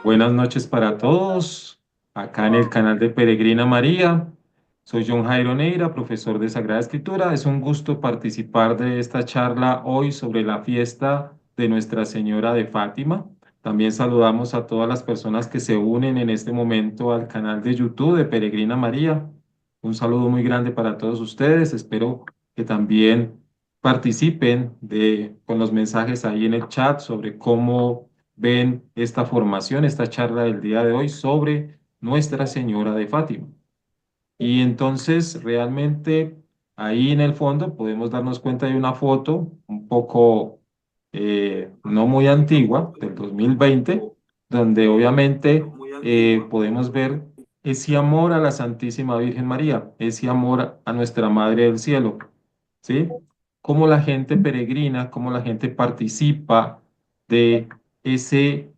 Buenas noches para todos, acá en el canal de Peregrina María. Soy John Jairo Neira, profesor de Sagrada Escritura. Es un gusto participar de esta charla hoy sobre la fiesta de Nuestra Señora de Fátima. También saludamos a todas las personas que se unen en este momento al canal de YouTube de Peregrina María. Un saludo muy grande para todos ustedes. Espero que también participen con los mensajes ahí en el chat sobre cómo ven esta formación, esta charla del día de hoy sobre Nuestra Señora de Fátima. Y entonces realmente ahí en el fondo podemos darnos cuenta de una foto un poco no muy antigua, del 2020, donde obviamente podemos ver ese amor a la Santísima Virgen María, ese amor a nuestra Madre del Cielo, ¿sí? Cómo la gente peregrina, cómo la gente participa de ese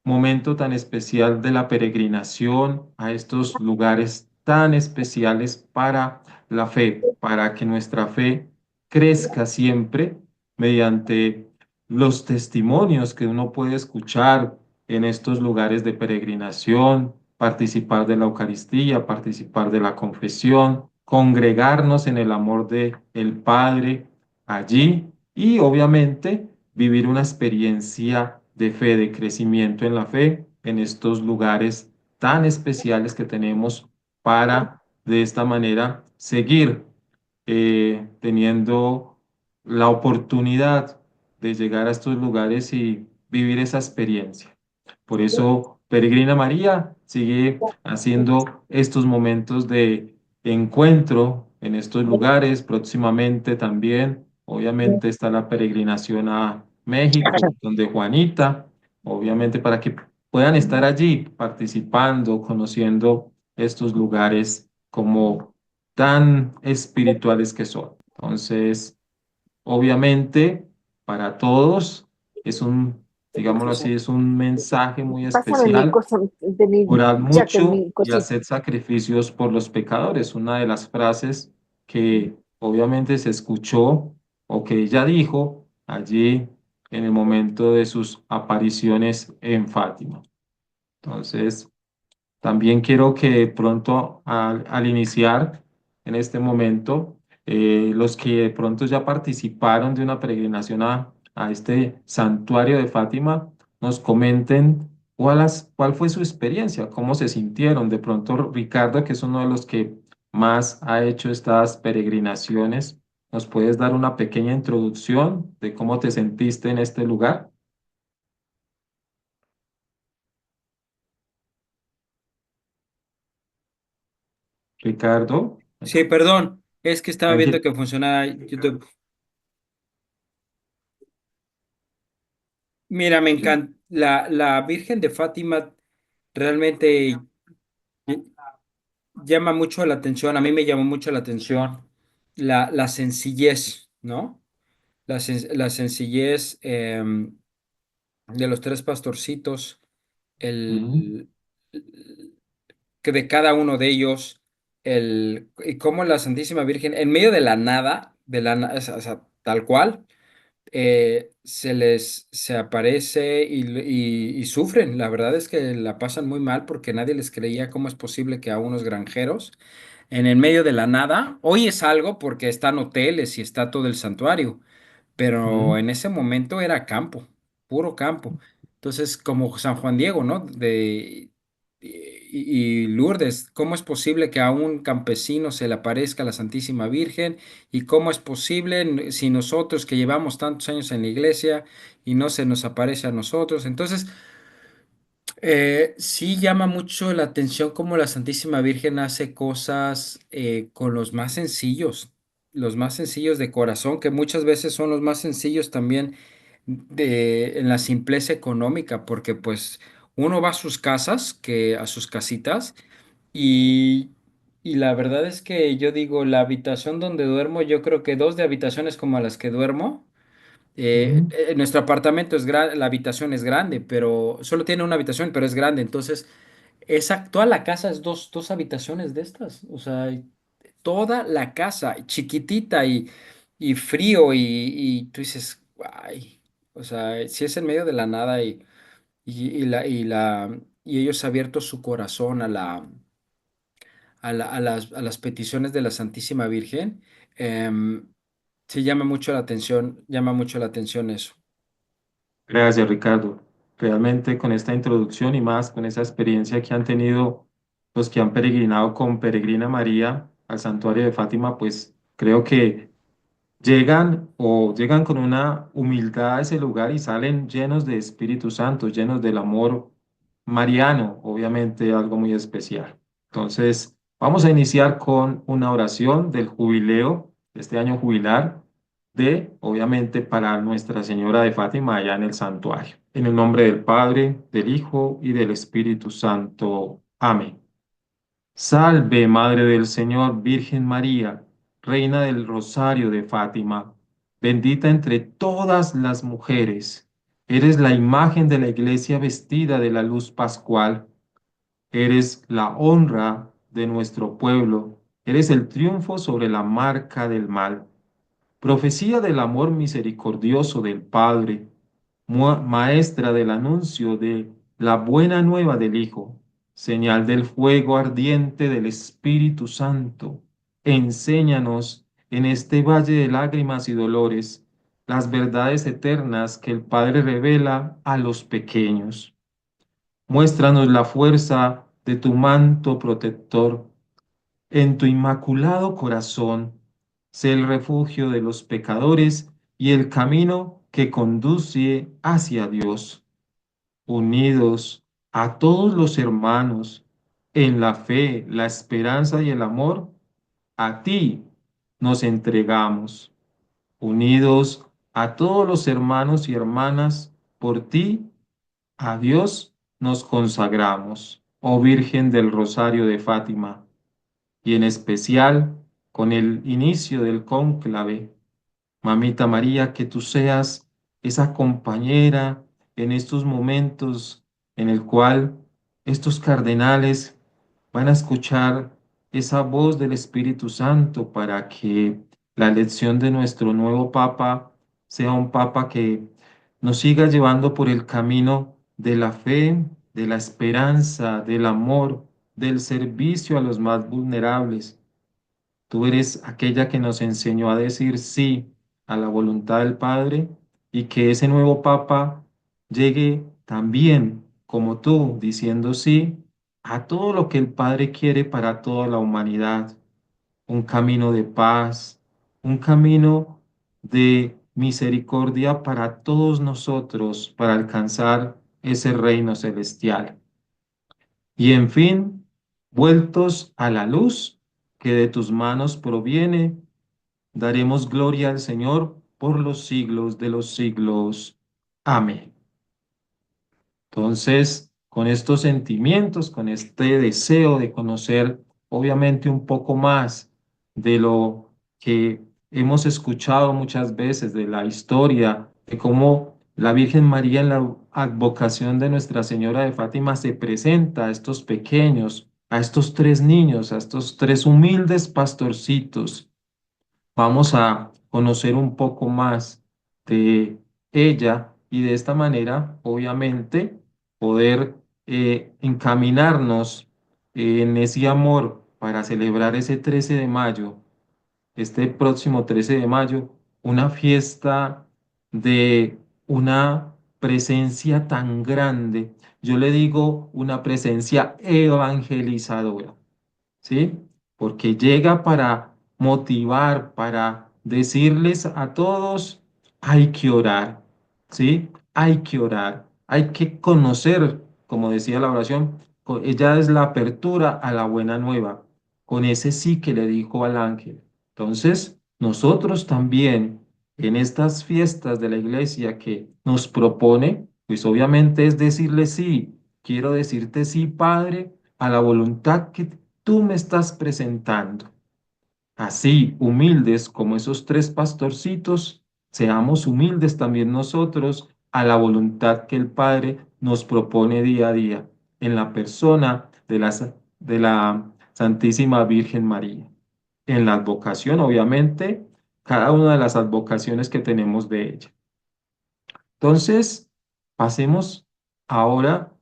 momento tan especial de la peregrinación a estos lugares tan especiales para la fe, para que nuestra fe crezca siempre mediante los testimonios que uno puede escuchar en estos lugares de peregrinación, participar de la Eucaristía, participar de la confesión, congregarnos en el amor de el Padre allí y obviamente vivir una experiencia de fe, de crecimiento en la fe en estos lugares tan especiales que tenemos para de esta manera seguir teniendo la oportunidad de llegar a estos lugares y vivir esa experiencia. Por eso, Peregrina María sigue haciendo estos momentos de encuentro en estos lugares. Próximamente también, obviamente, está la peregrinación a México, donde Juanita, obviamente, para que puedan estar allí participando, conociendo estos lugares como tan espirituales que son. Entonces, obviamente, para todos es un, digámoslo así, es un mensaje muy Pásame mi especial. cosa de mi Orad jacket, mucho mi y cosita. haced sacrificios por los pecadores. Una de las frases que obviamente se escuchó o que ella dijo allí en el momento de sus apariciones en Fátima. Entonces, también quiero que de pronto al iniciar en este momento, los que de pronto ya participaron de una peregrinación a este santuario de Fátima, nos comenten cuál fue su experiencia, cómo se sintieron. De pronto, Ricardo, que es uno de los que más ha hecho estas peregrinaciones, ¿nos puedes dar una pequeña introducción de cómo te sentiste en este lugar? Ricardo, Sí, perdón, es que estaba viendo tranquilo. que funcionaba YouTube. Mira, me encanta. La Virgen de Fátima realmente llama mucho la atención. A mí me llamó mucho la atención la sencillez, ¿no? La sencillez de los tres pastorcitos, Mm, el, que de cada uno de ellos, y cómo la Santísima Virgen, en medio de la nada, o sea, tal cual se aparece y sufren. La verdad es que la pasan muy mal porque nadie les creía cómo es posible que a unos granjeros en el medio de la nada, hoy es algo porque están hoteles y está todo el santuario, pero mm. en ese momento era campo, puro campo. Entonces, como San Juan Diego, ¿no? Y Lourdes, ¿cómo es posible que a un campesino se le aparezca la Santísima Virgen? ¿Y cómo es posible si nosotros que llevamos tantos años en la iglesia y no se nos aparece a nosotros? Entonces, sí llama mucho la atención cómo la Santísima Virgen hace cosas con los más sencillos de corazón, que muchas veces son los más sencillos también en la simpleza económica, porque pues uno va a sus casas, a sus casitas, y, y la verdad es que yo digo, la habitación donde duermo, yo creo que dos de habitaciones como las que duermo. Mm, Nuestro apartamento es grande, la habitación es grande, pero solo tiene una habitación, pero es grande. Entonces, toda la casa es dos habitaciones de estas. O sea, toda la casa, chiquitita y frío, y tú dices, ay, o sea, si es en medio de la nada y la, y ellos abierto su corazón a las peticiones de la Santísima Virgen, em, sí llama mucho la atención eso. Gracias, Ricardo. Realmente con esta introducción y más con esa experiencia que han tenido los que han peregrinado con Peregrina María al santuario de Fátima, pues creo que llegan con una humildad a ese lugar y salen llenos de Espíritu Santo, llenos del amor mariano, obviamente algo muy especial. Entonces, vamos a iniciar con una oración del jubileo, de este año jubilar, obviamente, para Nuestra Señora de Fátima allá en el santuario. En el nombre del Padre, del Hijo y del Espíritu Santo. Amén. Salve, Madre del Señor, Virgen María, Reina del Rosario de Fátima, bendita entre todas las mujeres. Eres la imagen de la iglesia vestida de la luz pascual. Eres la honra de nuestro pueblo. Eres el triunfo sobre la marca del mal. Profecía del amor misericordioso del Padre, maestra del anuncio de la buena nueva del Hijo, señal del fuego ardiente del Espíritu Santo. Enséñanos en este valle de lágrimas y dolores las verdades eternas que el Padre revela a los pequeños. Muéstranos la fuerza de tu manto protector. En tu inmaculado corazón, sé el refugio de los pecadores y el camino que conduce hacia Dios. Unidos a todos los hermanos en la fe, la esperanza y el amor, a ti nos entregamos. Unidos a todos los hermanos y hermanas, por ti, a Dios nos consagramos, oh Virgen del Rosario de Fátima, y en especial con el inicio del cónclave. Mamita María, que tú seas esa compañera en estos momentos en el cual estos cardenales van a escuchar esa voz del Espíritu Santo para que la elección de nuestro nuevo Papa sea un Papa que nos siga llevando por el camino de la fe, de la esperanza, del amor, del servicio a los más vulnerables. Tú eres aquella que nos enseñó a decir sí a la voluntad del Padre y que ese nuevo Papa llegue también como tú, diciendo sí a todo lo que el Padre quiere para toda la humanidad. Un camino de paz, un camino de misericordia para todos nosotros, para alcanzar ese reino celestial. Y en fin, vueltos a la luz que de tus manos proviene, daremos gloria al Señor por los siglos de los siglos. Amén. Entonces, con estos sentimientos, con este deseo de conocer, obviamente, un poco más de lo que hemos escuchado muchas veces de la historia, de cómo la Virgen María en la advocación de Nuestra Señora de Fátima se presenta a estos pequeños, a estos tres niños, a estos tres humildes pastorcitos. Vamos a conocer un poco más de ella y de esta manera, obviamente, poder encaminarnos en ese amor para celebrar ese 13 de mayo, este próximo 13 de mayo, una fiesta de una presencia tan grande. Yo le digo una presencia evangelizadora. ¿Sí? Porque llega para motivar, para decirles a todos, hay que orar, ¿sí? Hay que orar, hay que conocer, como decía la oración, ella es la apertura a la buena nueva, con ese sí que le dijo al ángel. Entonces, nosotros también, en estas fiestas de la iglesia que nos propone, pues obviamente es decirle sí, quiero decirte sí, Padre, a la voluntad que tú me estás presentando. Así, humildes como esos tres pastorcitos, seamos humildes también nosotros a la voluntad que el Padre nos propone día a día en la persona de la Santísima Virgen María. En la advocación, obviamente, cada una de las advocaciones que tenemos de ella. Entonces, pasemos ahora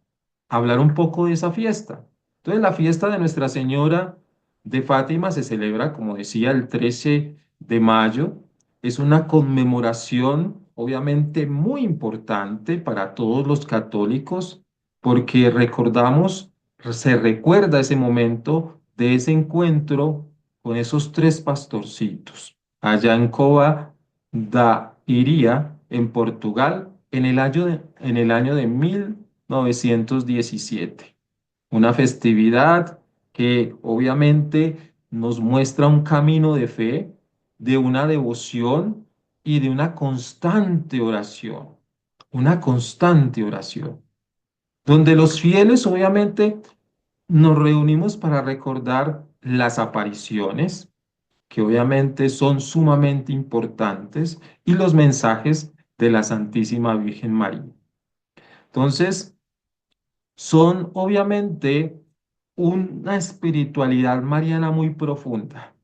hablar un poco de esa fiesta. Entonces, la fiesta de Nuestra Señora de Fátima se celebra, como decía, el 13 de mayo. Es una conmemoración, obviamente, muy importante para todos los católicos, porque recordamos, se recuerda ese momento de ese encuentro con esos tres pastorcitos, allá en Cova da Iria, en Portugal, en el año de 1917. Una festividad que obviamente nos muestra un camino de fe, de una devoción y de una constante oración. Una constante oración, donde los fieles obviamente nos reunimos para recordar las apariciones, que obviamente son sumamente importantes, y los mensajes de la Santísima Virgen María. Entonces, son obviamente una espiritualidad mariana muy profunda,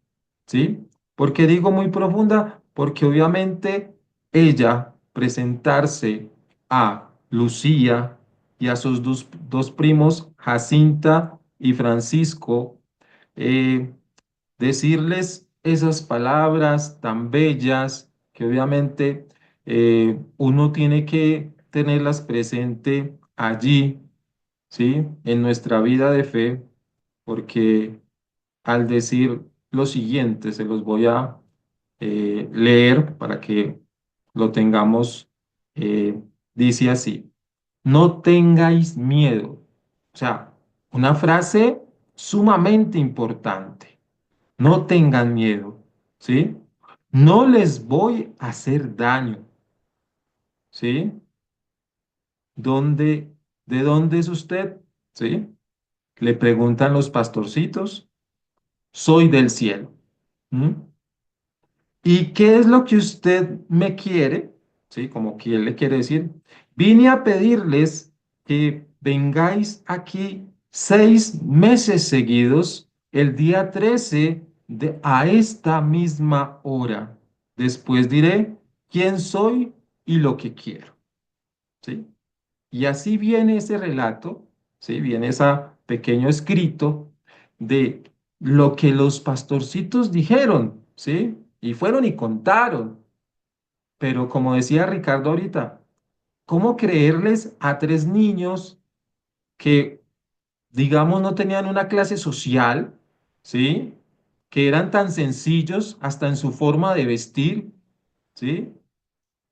¿sí? ¿Por qué digo muy profunda? Porque obviamente ella presentarse a Lucía y a sus dos primos, Jacinta y Francisco, eh, decirles esas palabras tan bellas que obviamente uno tiene que tenerlas presente allí, ¿sí? En nuestra vida de fe, porque al decir lo siguiente, se los voy a leer para que lo tengamos, dice así: no tengáis miedo. O sea, una frase sumamente importante. No tengan miedo, ¿sí? No les voy a hacer daño, ¿sí? ¿Dónde, de dónde es usted? ¿Sí? Le preguntan los pastorcitos. Soy del cielo. ¿Mm? ¿Y qué es lo que usted me quiere? ¿Sí? Como quien le quiere decir. Vine a pedirles que vengáis aquí 6 meses seguidos, el día 13 a esta misma hora. Después diré quién soy y lo que quiero. ¿Sí? Y así viene ese relato, ¿sí? Viene ese pequeño escrito de lo que los pastorcitos dijeron, ¿sí? Y fueron y contaron. Pero como decía Ricardo ahorita, ¿cómo creerles a tres niños que, digamos, no tenían una clase social, ¿sí? Que eran tan sencillos hasta en su forma de vestir, ¿sí?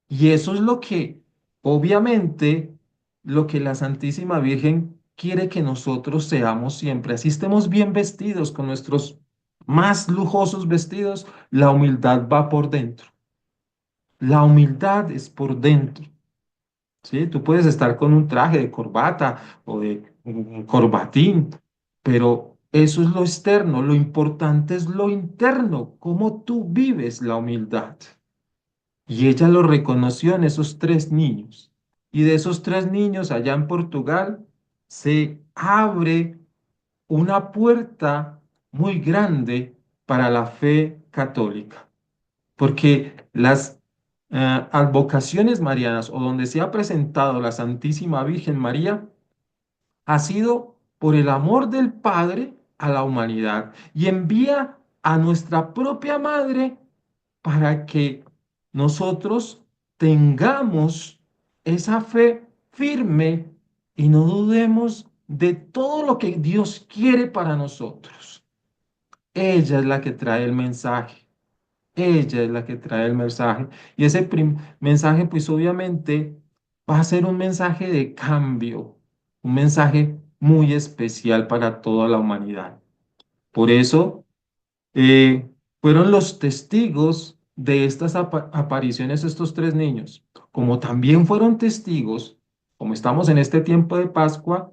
Y eso es lo que, obviamente, lo que la Santísima Virgen quiere que nosotros seamos siempre. Así estemos bien vestidos, con nuestros más lujosos vestidos, la humildad va por dentro. La humildad es por dentro, ¿sí? Tú puedes estar con un traje de corbata o de un corbatín, pero eso es lo externo. Lo importante es lo interno, cómo tú vives la humildad. Y ella lo reconoció en esos tres niños. Y de esos tres niños allá en Portugal se abre una puerta muy grande para la fe católica. Porque las advocaciones marianas o donde se ha presentado la Santísima Virgen María ha sido por el amor del Padre a la humanidad y envía a nuestra propia Madre para que nosotros tengamos esa fe firme y no dudemos de todo lo que Dios quiere para nosotros. Ella es la que trae el mensaje. Ella es la que trae el mensaje. Y ese mensaje, pues obviamente, va a ser un mensaje de cambio, un mensaje muy especial para toda la humanidad. Por eso, eh, fueron los testigos de estas apariciones estos tres niños, como también fueron testigos, como estamos en este tiempo de Pascua,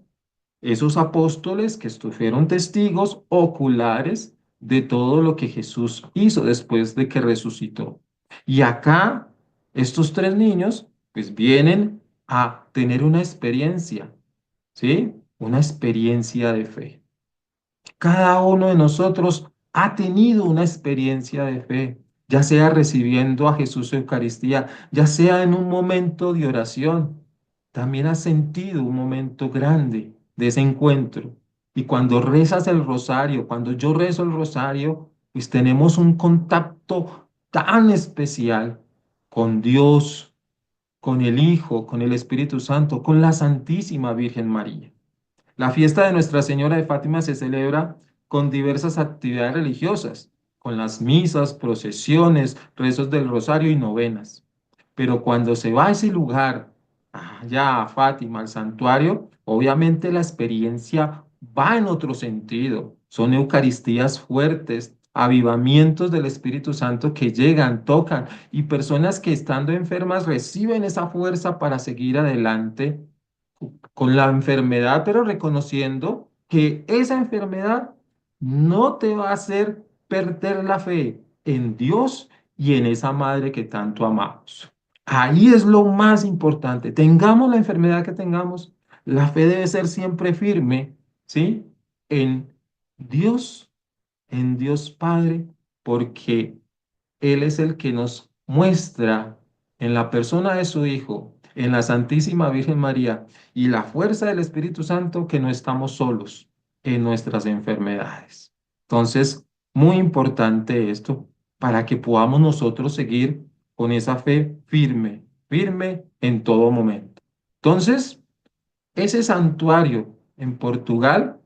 esos apóstoles que fueron testigos oculares de todo lo que Jesús hizo después de que resucitó. Y acá, estos tres niños, pues vienen a tener una experiencia, ¿sí? Una experiencia de fe. Cada uno de nosotros ha tenido una experiencia de fe, ya sea recibiendo a Jesús en Eucaristía, ya sea en un momento de oración. También ha sentido un momento grande. de ese encuentro. Y cuando rezas el rosario, cuando yo rezo el rosario, pues tenemos un contacto tan especial con Dios, con el Hijo, con el Espíritu Santo, con la Santísima Virgen María. La fiesta de Nuestra Señora de Fátima se celebra con diversas actividades religiosas, con las misas, procesiones, rezos del rosario y novenas. Pero cuando se va a ese lugar, allá a Fátima, al santuario, obviamente la experiencia va en otro sentido. Son eucaristías fuertes, avivamientos del Espíritu Santo que llegan, tocan, y personas que estando enfermas reciben esa fuerza para seguir adelante con la enfermedad, pero reconociendo que esa enfermedad no te va a hacer perder la fe en Dios y en esa madre que tanto amamos. Ahí es lo más importante. Tengamos la enfermedad que tengamos, la fe debe ser siempre firme, ¿sí? En Dios, en Dios Padre, porque Él es el que nos muestra en la persona de su Hijo, en la Santísima Virgen María y la fuerza del Espíritu Santo que no estamos solos en nuestras enfermedades. Entonces, muy importante esto para que podamos nosotros seguir con esa fe firme, firme en todo momento. Entonces, ese santuario en Portugal,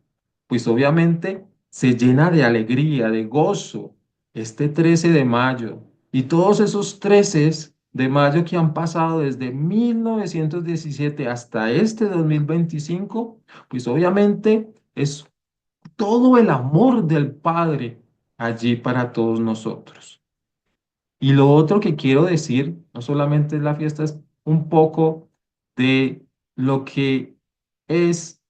pues obviamente se llena de alegría, de gozo, este 13 de mayo. Y todos esos 13 de mayo que han pasado desde 1917 hasta este 2025, pues obviamente es todo el amor del Padre allí para todos nosotros. Y lo otro que quiero decir, no solamente es la fiesta, es un poco de lo que es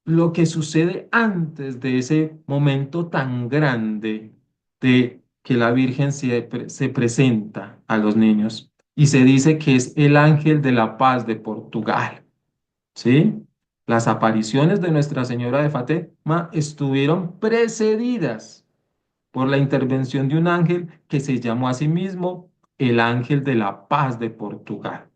lo que sucede antes de ese momento tan grande de que la Virgen se presenta a los niños y se dice que es el ángel de la paz de Portugal, ¿sí? Las apariciones de Nuestra Señora de Fátima estuvieron precedidas por la intervención de un ángel que se llamó a sí mismo el ángel de la paz de Portugal.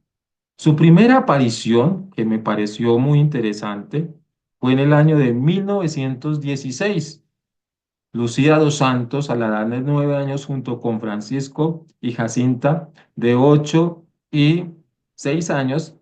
Su primera aparición, que me pareció muy interesante, fue en el año de 1916. Lucía dos Santos, a la edad de 9 años, junto con Francisco y Jacinta, de 8 y 6 años,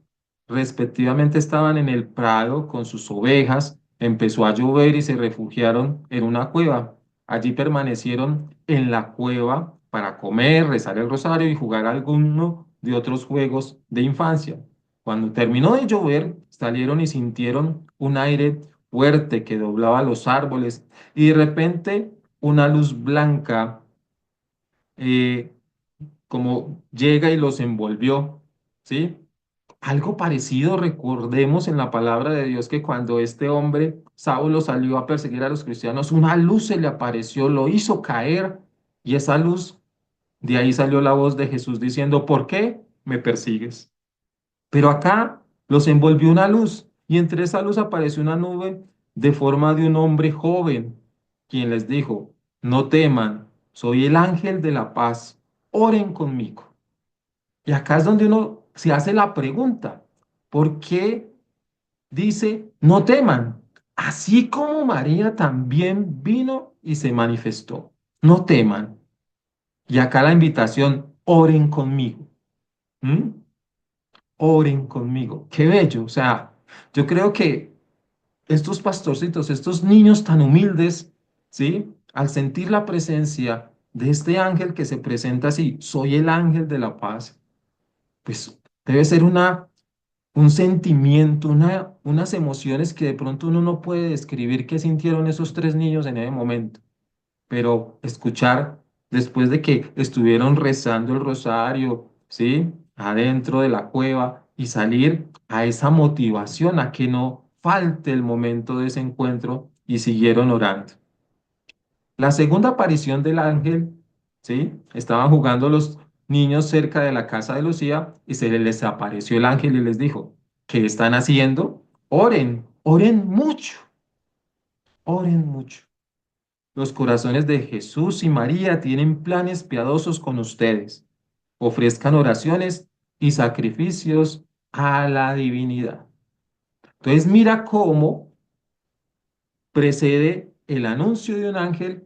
respectivamente, estaban en el prado con sus ovejas. Empezó a llover y se refugiaron en una cueva. Allí permanecieron en la cueva para comer, rezar el rosario y jugar alguno de otros juegos de infancia. Cuando terminó de llover, salieron y sintieron un aire fuerte que doblaba los árboles y de repente una luz blanca eh, como llega y los envolvió, ¿sí? Algo parecido recordemos en la palabra de Dios que cuando este hombre, Saulo, salió a perseguir a los cristianos, una luz se le apareció, lo hizo caer y esa luz, de ahí salió la voz de Jesús diciendo, ¿por qué me persigues? Pero acá los envolvió una luz y entre esa luz apareció una nube de forma de un hombre joven, quien les dijo, no teman, soy el ángel de la paz, oren conmigo. Y acá es donde uno se hace la pregunta, ¿por qué dice, no teman? Así como María también vino y se manifestó, no teman. Y acá la invitación, oren conmigo. ¿Mm? Oren conmigo. Qué bello. O sea, yo creo que estos pastorcitos, estos niños tan humildes, ¿sí? Al sentir la presencia de este ángel que se presenta así, soy el ángel de la paz, pues debe ser un sentimiento, unas emociones que de pronto uno no puede describir qué sintieron esos tres niños en ese momento, pero escuchar después de que estuvieron rezando el rosario, ¿sí? Adentro de la cueva y salir a esa motivación, a que no falte el momento de ese encuentro y siguieron orando. La segunda aparición del ángel, ¿sí? Estaban jugando los niños cerca de la casa de Lucía y se les apareció el ángel y les dijo, ¿qué están haciendo? Oren, oren mucho, oren mucho. Los corazones de Jesús y María tienen planes piadosos con ustedes. Ofrezcan oraciones y sacrificios a la divinidad. Entonces mira cómo precede el anuncio de un ángel,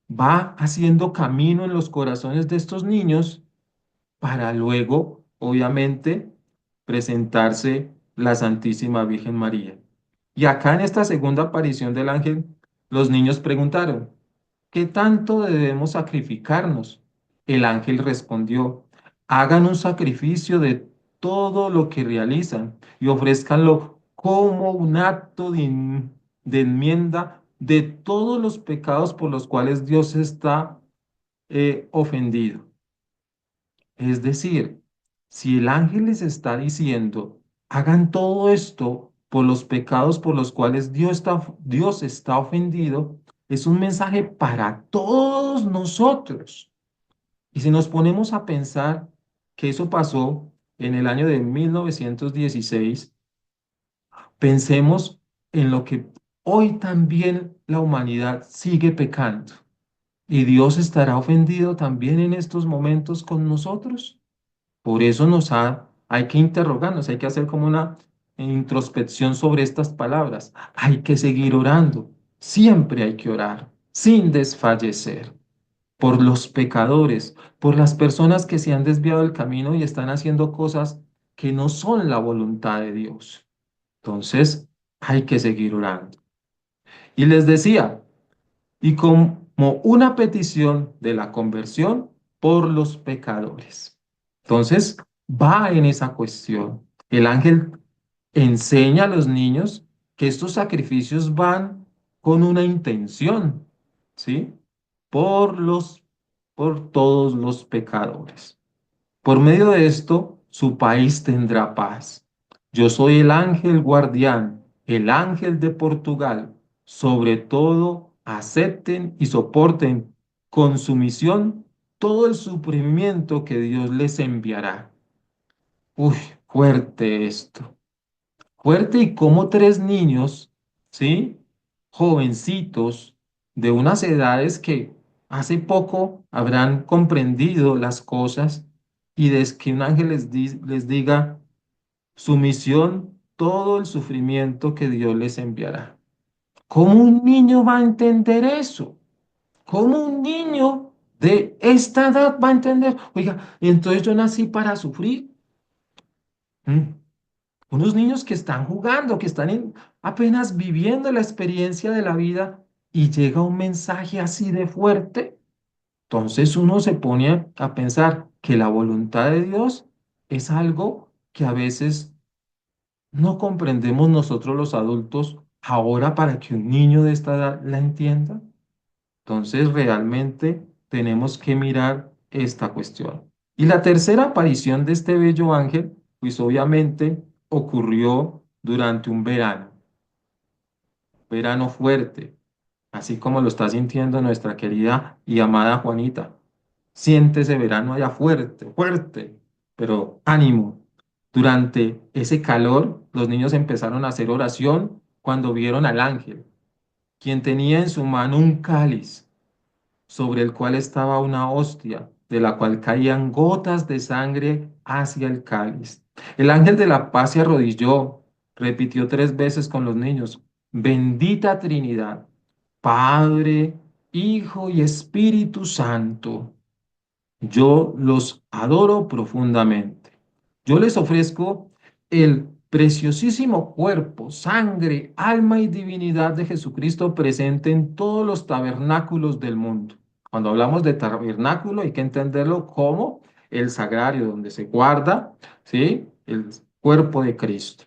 va haciendo camino en los corazones de estos niños para luego, obviamente, presentarse la Santísima Virgen María. Y acá en esta segunda aparición del ángel, los niños preguntaron, ¿qué tanto debemos sacrificarnos? El ángel respondió, hagan un sacrificio de todo lo que realizan y ofrézcanlo como un acto de enmienda de todos los pecados por los cuales Dios está ofendido. Es decir, si el ángel les está diciendo, hagan todo esto por los pecados por los cuales Dios está ofendido, es un mensaje para todos nosotros. Y si nos ponemos a pensar que eso pasó en el año de 1916, pensemos en lo que hoy también la humanidad sigue pecando. ¿Y Dios estará ofendido también en estos momentos con nosotros? Por eso hay que interrogarnos, hay que hacer como una introspección sobre estas palabras. Hay que seguir orando. Siempre hay que orar, sin desfallecer, por los pecadores, por las personas que se han desviado del camino y están haciendo cosas que no son la voluntad de Dios. Entonces, hay que seguir orando. Y les decía, y como una petición de la conversión por los pecadores. Entonces, va en esa cuestión. El ángel enseña a los niños que estos sacrificios van con una intención, ¿sí? Por por todos los pecadores. Por medio de esto, su país tendrá paz. Yo soy el ángel guardián, el ángel de Portugal. Sobre todo, acepten y soporten con sumisión todo el sufrimiento que Dios les enviará. Uy, fuerte esto. Fuerte y como tres niños, ¿sí? Jovencitos de unas edades que hace poco habrán comprendido las cosas y desde que un ángel les diga su misión, todo el sufrimiento que Dios les enviará. ¿Cómo un niño va a entender eso? ¿Cómo un niño de esta edad va a entender? Oiga, entonces yo nací para sufrir. ¿Mm? Unos niños que están jugando, que están apenas viviendo la experiencia de la vida y llega un mensaje así de fuerte. Entonces uno se pone a pensar que la voluntad de Dios es algo que a veces no comprendemos nosotros los adultos ahora para que un niño de esta edad la entienda. Entonces realmente tenemos que mirar esta cuestión. Y la tercera aparición de este bello ángel, pues obviamente ocurrió durante un verano fuerte, así como lo está sintiendo nuestra querida y amada Juanita. Siente ese verano allá fuerte, fuerte, pero ánimo. Durante ese calor, los niños empezaron a hacer oración cuando vieron al ángel, quien tenía en su mano un cáliz sobre el cual estaba una hostia, de la cual caían gotas de sangre hacia el cáliz. El ángel de la paz se arrodilló, repitió tres veces con los niños, bendita Trinidad, Padre, Hijo y Espíritu Santo. Yo los adoro profundamente. Yo les ofrezco el preciosísimo cuerpo, sangre, alma y divinidad de Jesucristo presente en todos los tabernáculos del mundo. Cuando hablamos de tabernáculo hay que entenderlo como el sagrario donde se guarda, ¿sí? El cuerpo de Cristo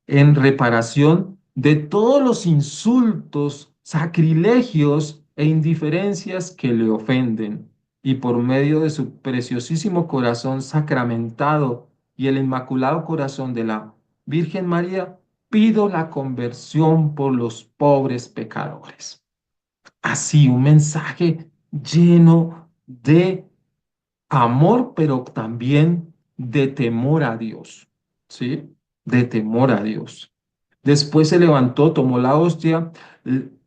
en reparación de todos los insultos, sacrilegios e indiferencias que le ofenden, y por medio de su preciosísimo corazón sacramentado y el inmaculado corazón de la Virgen María, pido la conversión por los pobres pecadores. Así, un mensaje lleno de amor, pero también de temor a Dios, ¿sí? De temor a Dios. Después se levantó, tomó la hostia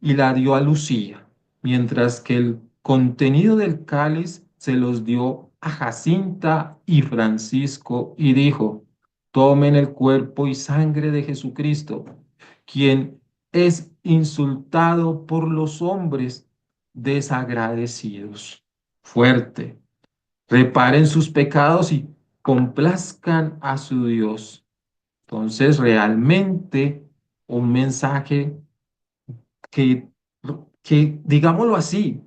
y la dio a Lucía, mientras que el contenido del cáliz se los dio a Jacinta y Francisco y dijo, tomen el cuerpo y sangre de Jesucristo, quien es insultado por los hombres desagradecidos. Fuerte. Reparen sus pecados y complazcan a su Dios. Entonces, realmente un mensaje que, digámoslo así,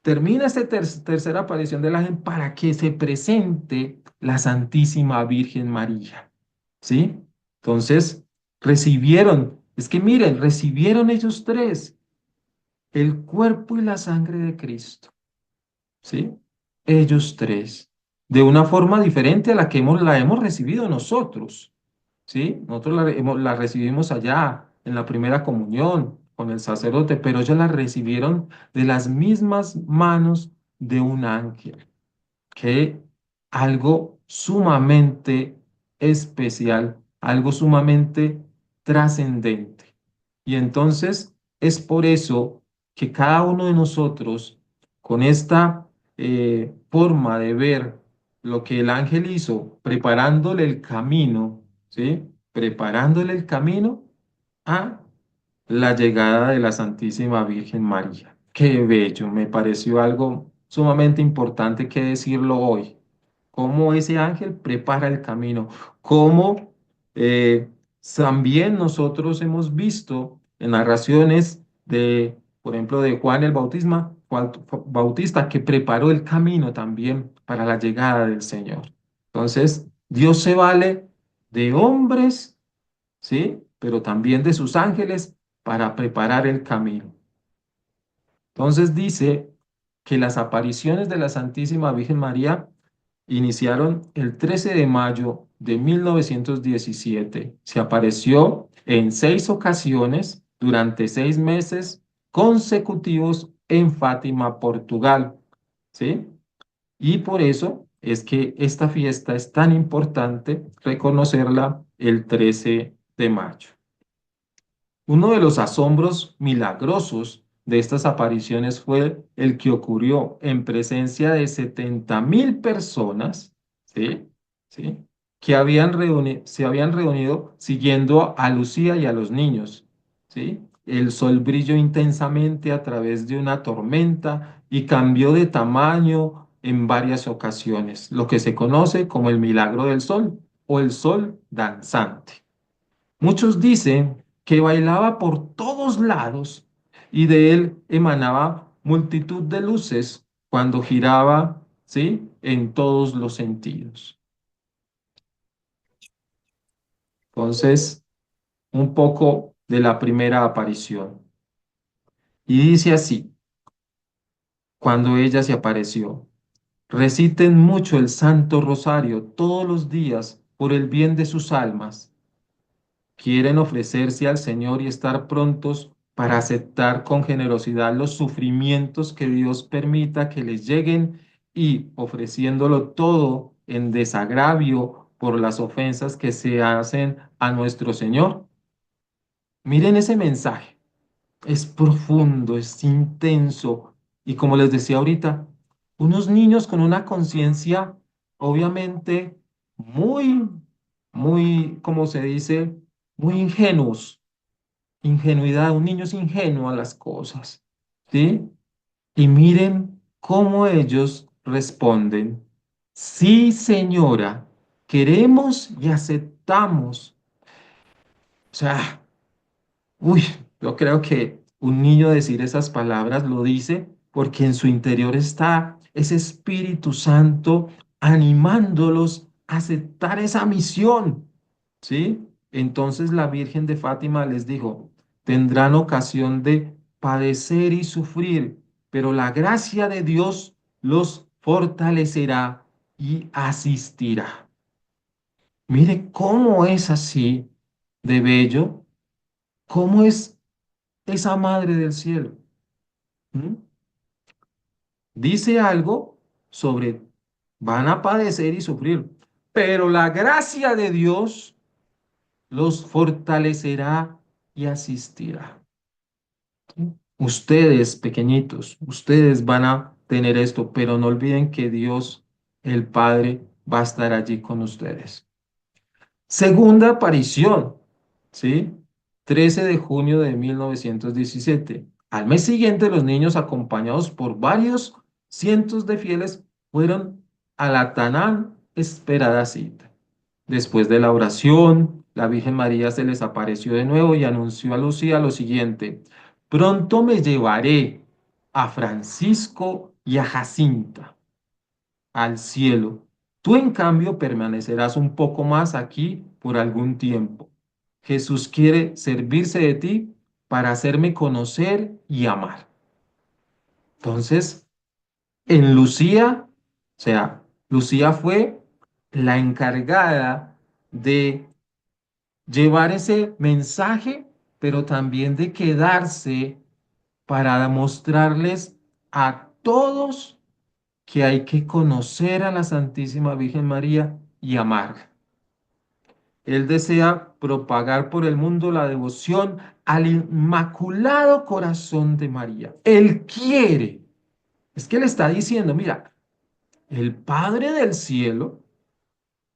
termina esta tercera aparición del ángel para que se presente la Santísima Virgen María, ¿sí? Entonces, recibieron, es que miren, recibieron ellos tres el cuerpo y la sangre de Cristo, ¿sí? Ellos tres, de una forma diferente a la que la hemos recibido nosotros. ¿Sí? Nosotros la recibimos allá en la primera comunión con el sacerdote, pero ellos la recibieron de las mismas manos de un ángel, que algo sumamente especial, algo sumamente trascendente. Y entonces es por eso que cada uno de nosotros, con esta forma de ver lo que el ángel hizo, preparándole el camino, ¿sí? Preparándole el camino a la llegada de la Santísima Virgen María. Qué bello, me pareció algo sumamente importante que decirlo hoy. Cómo ese ángel prepara el camino, cómo eh, también nosotros hemos visto en narraciones de, por ejemplo, de Juan el Bautista, que preparó el camino también para la llegada del Señor. Entonces, Dios se vale de hombres, ¿sí? Pero también de sus ángeles para preparar el camino. Entonces dice que las apariciones de la Santísima Virgen María iniciaron el 13 de mayo de 1917. Se apareció en 6 ocasiones durante 6 meses consecutivos en Fátima, Portugal, ¿sí? Y por eso es que esta fiesta es tan importante reconocerla el 13 de mayo. Uno de los asombros milagrosos de estas apariciones fue el que ocurrió en presencia de 70.000 personas, ¿sí? ¿Sí? Que se habían reunido siguiendo a Lucía y a los niños, ¿sí? El sol brilló intensamente a través de una tormenta y cambió de tamaño en varias ocasiones, lo que se conoce como el milagro del sol o el sol danzante. Muchos dicen que bailaba por todos lados y de él emanaba multitud de luces cuando giraba, ¿sí? En todos los sentidos. Entonces, un poco de la primera aparición. Y dice así, cuando ella se apareció, reciten mucho el Santo Rosario todos los días por el bien de sus almas. Quieren ofrecerse al Señor y estar prontos para aceptar con generosidad los sufrimientos que Dios permita que les lleguen y ofreciéndolo todo en desagravio por las ofensas que se hacen a nuestro Señor. Miren ese mensaje, es profundo, es intenso y como les decía ahorita, unos niños con una conciencia obviamente muy, muy, como se dice, muy ingenuos. Ingenuidad, un niño es ingenuo a las cosas, ¿sí? Y miren cómo ellos responden. Sí, señora, queremos y aceptamos. O sea, uy, yo creo que un niño decir esas palabras lo dice porque en su interior está ese Espíritu Santo animándolos a aceptar esa misión. ¿Sí? Entonces la Virgen de Fátima les dijo, tendrán ocasión de padecer y sufrir, pero la gracia de Dios los fortalecerá y asistirá. Mire cómo es así de bello, cómo es esa Madre del Cielo. ¿Mm? Dice algo sobre van a padecer y sufrir, pero la gracia de Dios los fortalecerá y asistirá. Ustedes, pequeñitos, ustedes van a tener esto, pero no olviden que Dios, el Padre, va a estar allí con ustedes. Segunda aparición, ¿sí? 13 de junio de 1917. Al mes siguiente, los niños, acompañados por varios cientos de fieles, fueron a la tan esperada cita. Después de la oración, la Virgen María se les apareció de nuevo y anunció a Lucía lo siguiente: pronto me llevaré a Francisco y a Jacinta al cielo. Tú, en cambio, permanecerás un poco más aquí por algún tiempo. Jesús quiere servirse de ti para hacerme conocer y amar. Entonces, en Lucía, o sea, Lucía fue la encargada de llevar ese mensaje, pero también de quedarse para mostrarles a todos que hay que conocer a la Santísima Virgen María y amarla. Él desea propagar por el mundo la devoción al Inmaculado Corazón de María. Él quiere, es que le está diciendo, mira, el Padre del cielo,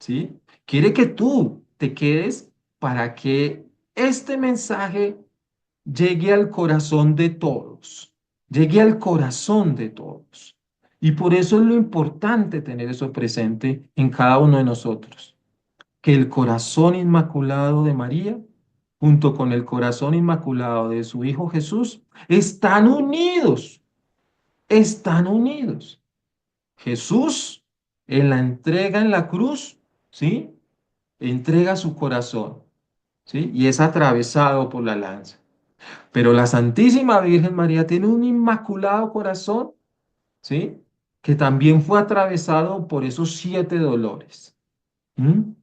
¿sí? Quiere que tú te quedes para que este mensaje llegue al corazón de todos, llegue al corazón de todos. Y por eso es lo importante tener eso presente en cada uno de nosotros, que el corazón inmaculado de María, junto con el corazón inmaculado de su Hijo Jesús, están unidos, están unidos. Jesús, en la entrega en la cruz, ¿sí? Entrega su corazón, ¿sí? Y es atravesado por la lanza. Pero la Santísima Virgen María tiene un inmaculado corazón, ¿sí? Que también fue atravesado por esos 7 dolores. ¿M?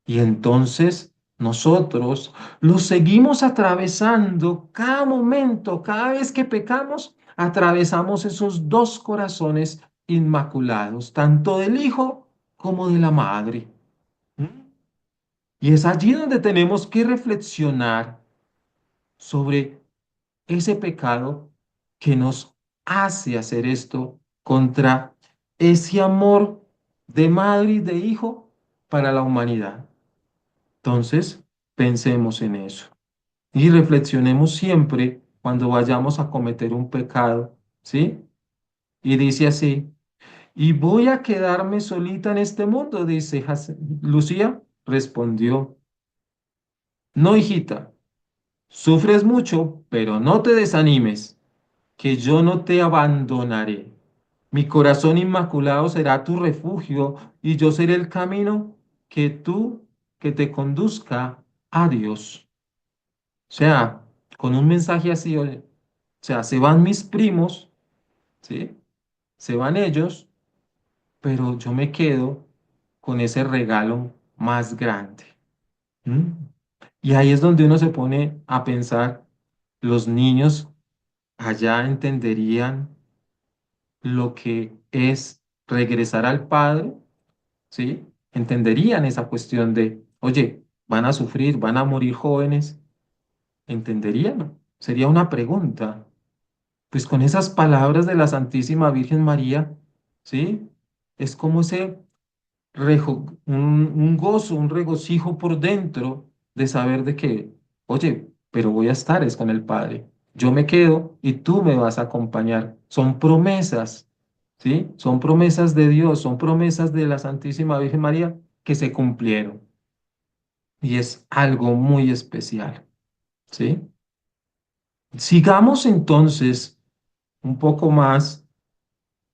Y entonces nosotros los seguimos atravesando cada momento, cada vez que pecamos, atravesamos esos dos corazones inmaculados, tanto del Hijo como de la Madre. ¿M? Y es allí donde tenemos que reflexionar sobre ese pecado que nos hace hacer esto contra ese amor de madre y de hijo para la humanidad. Entonces, pensemos en eso y reflexionemos siempre cuando vayamos a cometer un pecado, ¿sí? Y dice así: y voy a quedarme solita en este mundo, dice Lucía. Respondió: no, hijita, sufres mucho, pero no te desanimes, que yo no te abandonaré. Mi corazón inmaculado será tu refugio y yo seré el camino que que te conduzca a Dios. O sea, con un mensaje así, o sea, se van mis primos, ¿sí? Se van ellos, pero yo me quedo con ese regalo más grande. ¿M? Y ahí es donde uno se pone a pensar, los niños allá entenderían lo que es regresar al Padre, ¿sí? Entenderían esa cuestión de, oye, van a sufrir, van a morir jóvenes, ¿entenderían? Sería una pregunta. Pues con esas palabras de la Santísima Virgen María, ¿sí? Es como ese un gozo, un regocijo por dentro de saber de que, oye, pero voy a estar es con el Padre. Yo me quedo y tú me vas a acompañar. Son promesas, ¿sí? Son promesas de Dios, son promesas de la Santísima Virgen María que se cumplieron. Y es algo muy especial, ¿sí? Sigamos entonces un poco más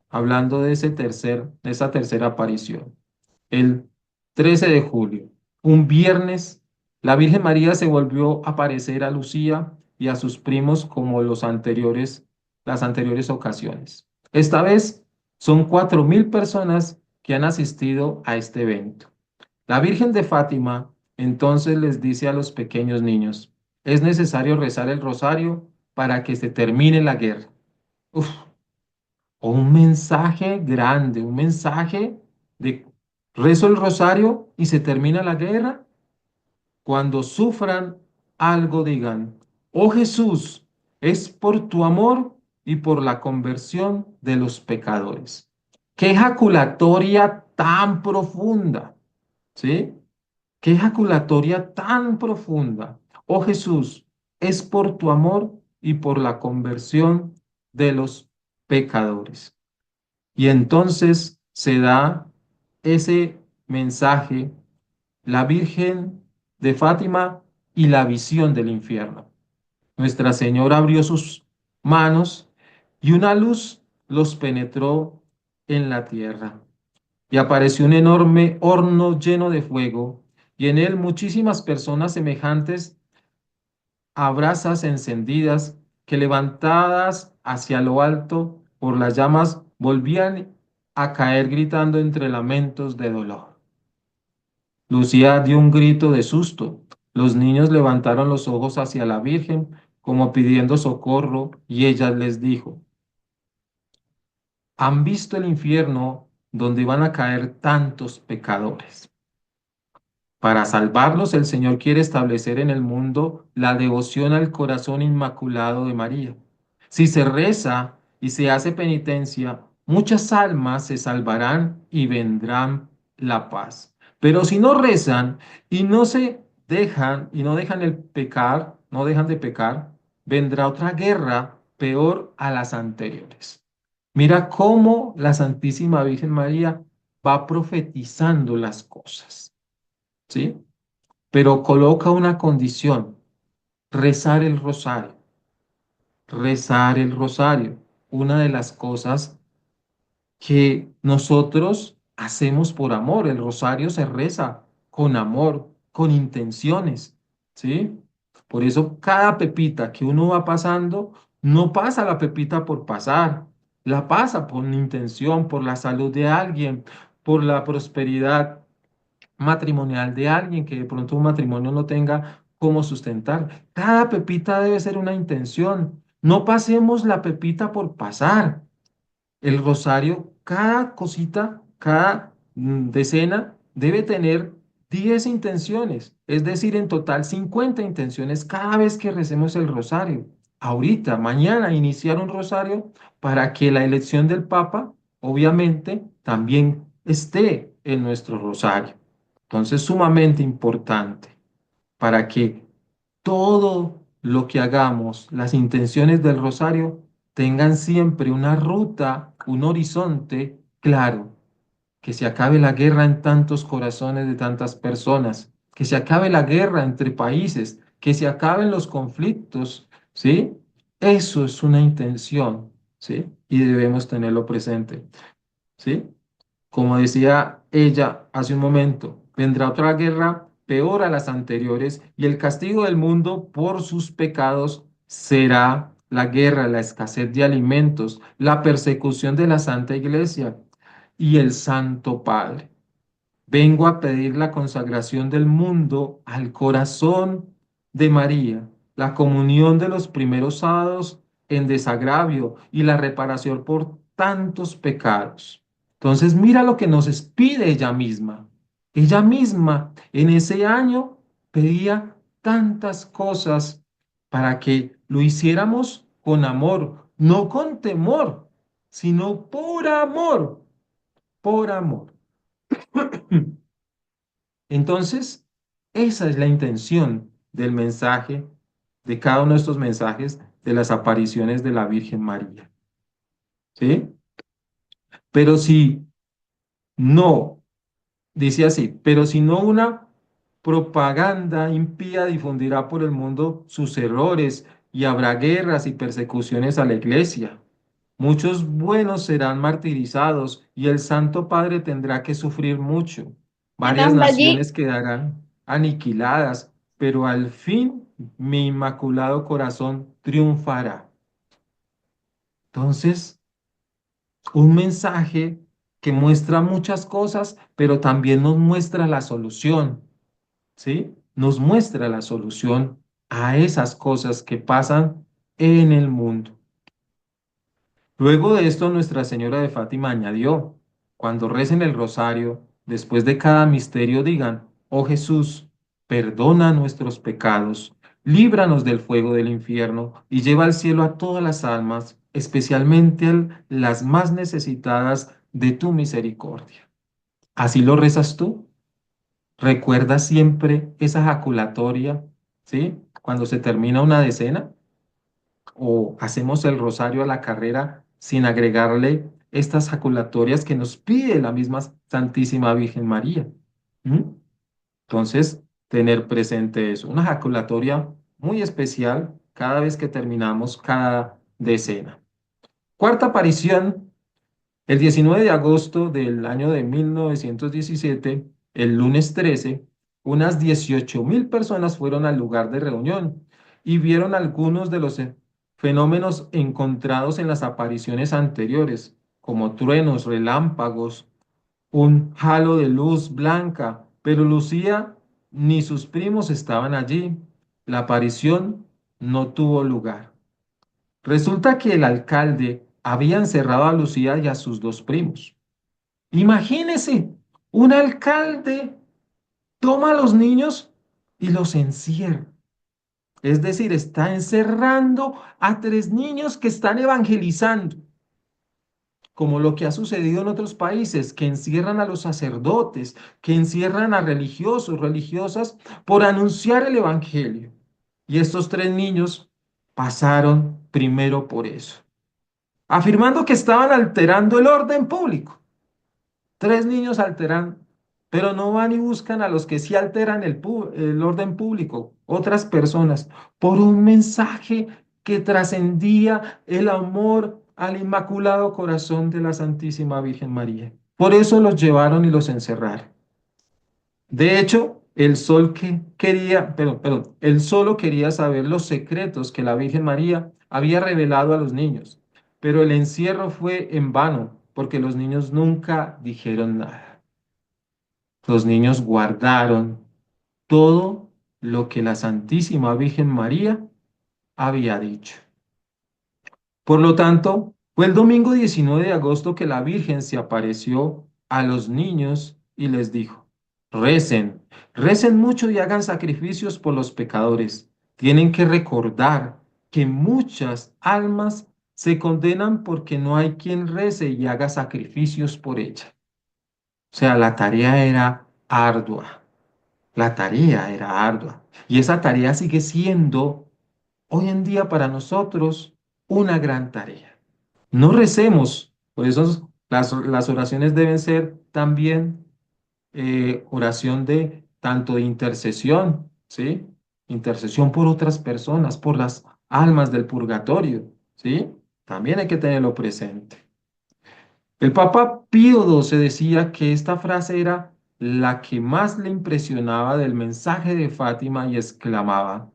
hablando de de esa tercera aparición. El 13 de julio, un viernes, la Virgen María se volvió a aparecer a Lucía y a sus primos como las anteriores ocasiones. Esta vez son 4000 personas que han asistido a este evento. La Virgen de Fátima entonces les dice a los pequeños niños: es necesario rezar el rosario para que se termine la guerra. Uf, o un mensaje grande, un mensaje de rezo el rosario y se termina la guerra. Cuando sufran algo, digan: oh Jesús, es por tu amor y por la conversión de los pecadores. Qué ejaculatoria tan profunda, ¿sí? Qué ejaculatoria tan profunda. Oh Jesús, es por tu amor y por la conversión de los pecadores. Y entonces se da ese mensaje, la Virgen de Fátima y la visión del infierno. Nuestra Señora abrió sus manos y una luz los penetró en la tierra. Y apareció un enorme horno lleno de fuego, y en él muchísimas personas semejantes a brasas encendidas que levantadas hacia lo alto por las llamas volvían a caer gritando entre lamentos de dolor. Lucía dio un grito de susto. Los niños levantaron los ojos hacia la Virgen como pidiendo socorro y ella les dijo, ¿han visto el infierno donde van a caer tantos pecadores? Para salvarlos, el Señor quiere establecer en el mundo la devoción al corazón inmaculado de María. Si se reza y se hace penitencia, muchas almas se salvarán y vendrán la paz. Pero si no rezan y no se dejan y no dejan el pecar, no dejan de pecar, vendrá otra guerra peor a las anteriores. Mira cómo la Santísima Virgen María va profetizando las cosas. ¿Sí? Pero coloca una condición, rezar el rosario, rezar el rosario. Una de las cosas que nosotros hacemos por amor, el rosario se reza con amor, con intenciones, ¿sí? Por eso cada pepita que uno va pasando, no pasa la pepita por pasar, la pasa por una intención, por la salud de alguien, por la prosperidad matrimonial de alguien que de pronto un matrimonio no tenga cómo sustentar. Cada pepita debe ser una intención. No pasemos la pepita por pasar. El rosario, cada cosita, cada decena debe tener 10 intenciones, es decir, en total 50 intenciones cada vez que recemos el rosario. Ahorita, mañana, iniciar un rosario para que la elección del Papa, obviamente, también esté en nuestro rosario. Entonces, sumamente importante para que todo lo que hagamos, las intenciones del rosario, tengan siempre una ruta, un horizonte claro, que se acabe la guerra en tantos corazones de tantas personas, que se acabe la guerra entre países, que se acaben los conflictos, ¿sí? Eso es una intención, ¿sí? Y debemos tenerlo presente, ¿sí? Como decía ella hace un momento, vendrá otra guerra peor a las anteriores y el castigo del mundo por sus pecados será la guerra, la escasez de alimentos, la persecución de la Santa Iglesia y el Santo Padre. Vengo a pedir la consagración del mundo al corazón de María, la comunión de los primeros sábados en desagravio y la reparación por tantos pecados. Entonces, mira lo que nos pide ella misma. Ella misma en ese año pedía tantas cosas para que lo hiciéramos con amor, no con temor, sino por amor, por amor. Entonces, esa es la intención del mensaje, de cada uno de estos mensajes de las apariciones de la Virgen María. ¿Sí? Pero si no, dice así, pero si no una propaganda impía difundirá por el mundo sus errores y habrá guerras y persecuciones a la iglesia. Muchos buenos serán martirizados y el Santo Padre tendrá que sufrir mucho. Varias naciones quedarán aniquiladas, pero al fin mi inmaculado corazón triunfará. Entonces, un mensaje que muestra muchas cosas, pero también nos muestra la solución, ¿sí? Nos muestra la solución a esas cosas que pasan en el mundo. Luego de esto, Nuestra Señora de Fátima añadió, cuando recen el rosario, después de cada misterio digan, oh Jesús, perdona nuestros pecados, líbranos del fuego del infierno y lleva al cielo a todas las almas, especialmente a las más necesitadas de tu misericordia. ¿Así lo rezas tú? Recuerda siempre esa jaculatoria, ¿sí? cuando se termina una decena o hacemos el rosario a la carrera sin agregarle estas jaculatorias que nos pide la misma Santísima Virgen María. ¿Mm? Entonces, tener presente eso, una jaculatoria muy especial cada vez que terminamos cada decena. Cuarta aparición, el 19 de agosto del año de 1917, el lunes 13, unas 18.000 personas fueron al lugar de reunión y vieron algunos de los fenómenos encontrados en las apariciones anteriores, como truenos, relámpagos, un halo de luz blanca, pero Lucía ni sus primos estaban allí. La aparición no tuvo lugar. Resulta que el alcalde había encerrado a Lucía y a sus dos primos. Imagínese, un alcalde toma a los niños y los encierra. Es decir, está encerrando a tres niños que están evangelizando, como lo que ha sucedido en otros países, que encierran a los sacerdotes, que encierran a religiosos, religiosas, por anunciar el evangelio. Y estos tres niños pasaron primero por eso, afirmando que estaban alterando el orden público. Tres niños alteran, pero no van y buscan a los que sí alteran el orden público, otras personas, por un mensaje que trascendía el amor al Inmaculado Corazón de la Santísima Virgen María. Por eso los llevaron y los encerraron. De hecho, el sol que quería, perdón, él solo quería saber los secretos que la Virgen María había revelado a los niños, pero el encierro fue en vano, porque los niños nunca dijeron nada. Los niños guardaron todo lo que la Santísima Virgen María había dicho. Por lo tanto, fue el domingo 19 de agosto que la Virgen se apareció a los niños y les dijo, recen, recen mucho y hagan sacrificios por los pecadores. Tienen que recordar que muchas almas se condenan porque no hay quien rece y haga sacrificios por ella. O sea, la tarea era ardua. La tarea era ardua. Y esa tarea sigue siendo hoy en día para nosotros una gran tarea. No recemos, por eso las oraciones deben ser también oración de tanto de intercesión, ¿sí? Intercesión por otras personas, por las almas del purgatorio, ¿sí? También hay que tenerlo presente. El Papa Pío XII decía que esta frase era la que más le impresionaba del mensaje de Fátima y exclamaba,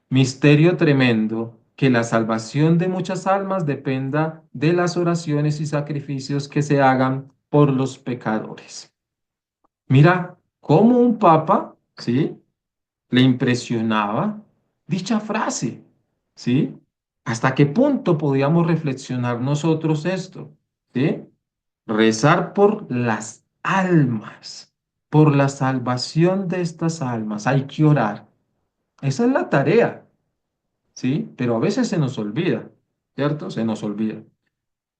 misterio tremendo, que la salvación de muchas almas dependa de las oraciones y sacrificios que se hagan por los pecadores. Mira cómo un papa, ¿sí? Le impresionaba dicha frase, ¿sí? ¿Hasta qué punto podíamos reflexionar nosotros esto? ¿Sí? Rezar por las almas, por la salvación de estas almas. Hay que orar. Esa es la tarea. ¿Sí? Pero a veces se nos olvida, ¿cierto? Se nos olvida.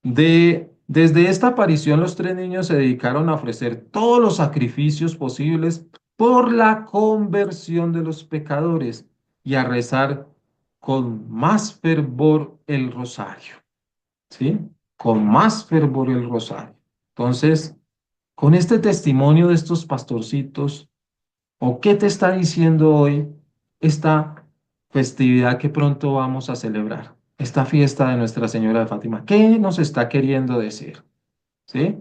Desde esta aparición, los tres niños se dedicaron a ofrecer todos los sacrificios posibles por la conversión de los pecadores y a rezar con más fervor el rosario, ¿sí? Con más fervor el rosario. Entonces, con este testimonio de estos pastorcitos, ¿o qué te está diciendo hoy esta festividad que pronto vamos a celebrar? Esta fiesta de Nuestra Señora de Fátima. ¿Qué nos está queriendo decir? ¿Sí?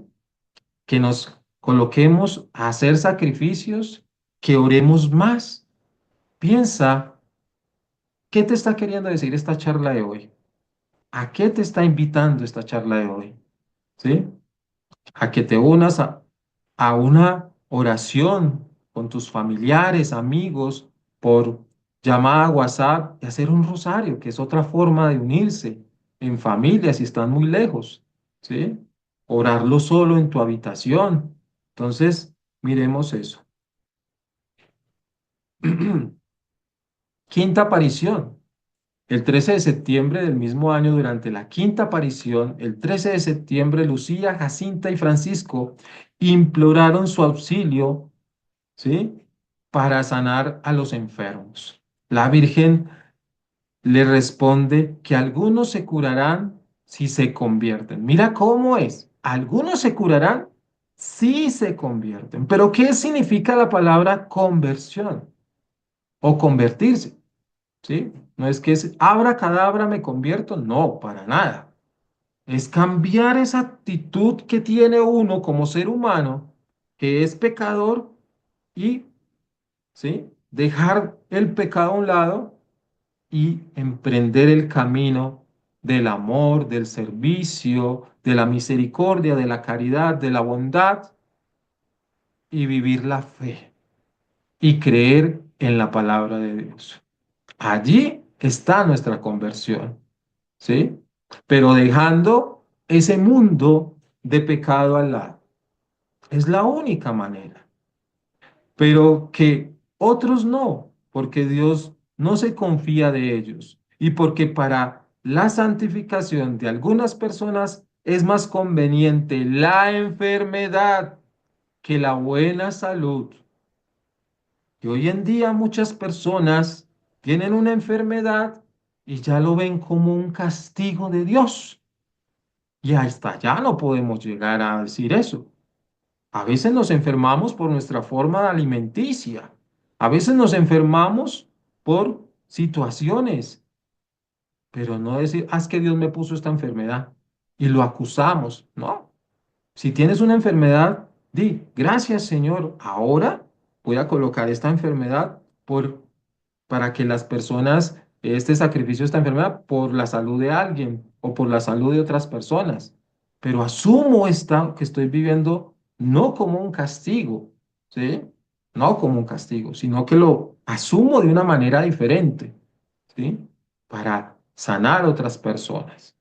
Que nos coloquemos a hacer sacrificios, que oremos más. Piensa, ¿qué te está queriendo decir esta charla de hoy? ¿A qué te está invitando esta charla de hoy? ¿Sí? A que te unas a una oración con tus familiares, amigos, por llamada WhatsApp y hacer un rosario, que es otra forma de unirse en familia si están muy lejos, ¿sí? Orarlo solo en tu habitación. Entonces, miremos eso. Quinta aparición. El 13 de septiembre del mismo año, durante la quinta aparición, el 13 de septiembre, Lucía, Jacinta y Francisco imploraron su auxilio, ¿sí? Para sanar a los enfermos. La Virgen le responde que algunos se curarán si se convierten. Mira cómo es. Algunos se curarán si se convierten. Pero ¿qué significa la palabra conversión o convertirse? ¿Sí? No es que es abracadabra me convierto, no, para nada. Es cambiar esa actitud que tiene uno como ser humano, que es pecador, y, ¿sí? Dejar el pecado a un lado y emprender el camino del amor, del servicio, de la misericordia, de la caridad, de la bondad, y vivir la fe y creer en la palabra de Dios. Allí está nuestra conversión, ¿sí? Pero dejando ese mundo de pecado al lado. Es la única manera. Pero que otros no, porque Dios no se confía de ellos y porque para la santificación de algunas personas es más conveniente la enfermedad que la buena salud. Y hoy en día muchas personas tienen una enfermedad y ya lo ven como un castigo de Dios. Y hasta allá no podemos llegar a decir eso. A veces nos enfermamos por nuestra forma de alimenticia. A veces nos enfermamos por situaciones, pero no decir, es que Dios me puso esta enfermedad y lo acusamos. No. Si tienes una enfermedad, di, gracias Señor, ahora voy a colocar esta enfermedad para que las personas, este sacrificio, esta enfermedad, por la salud de alguien o por la salud de otras personas. Pero asumo esta que estoy viviendo no como un castigo, ¿sí? No como un castigo, sino que lo asumo de una manera diferente, ¿sí? Para sanar a otras personas.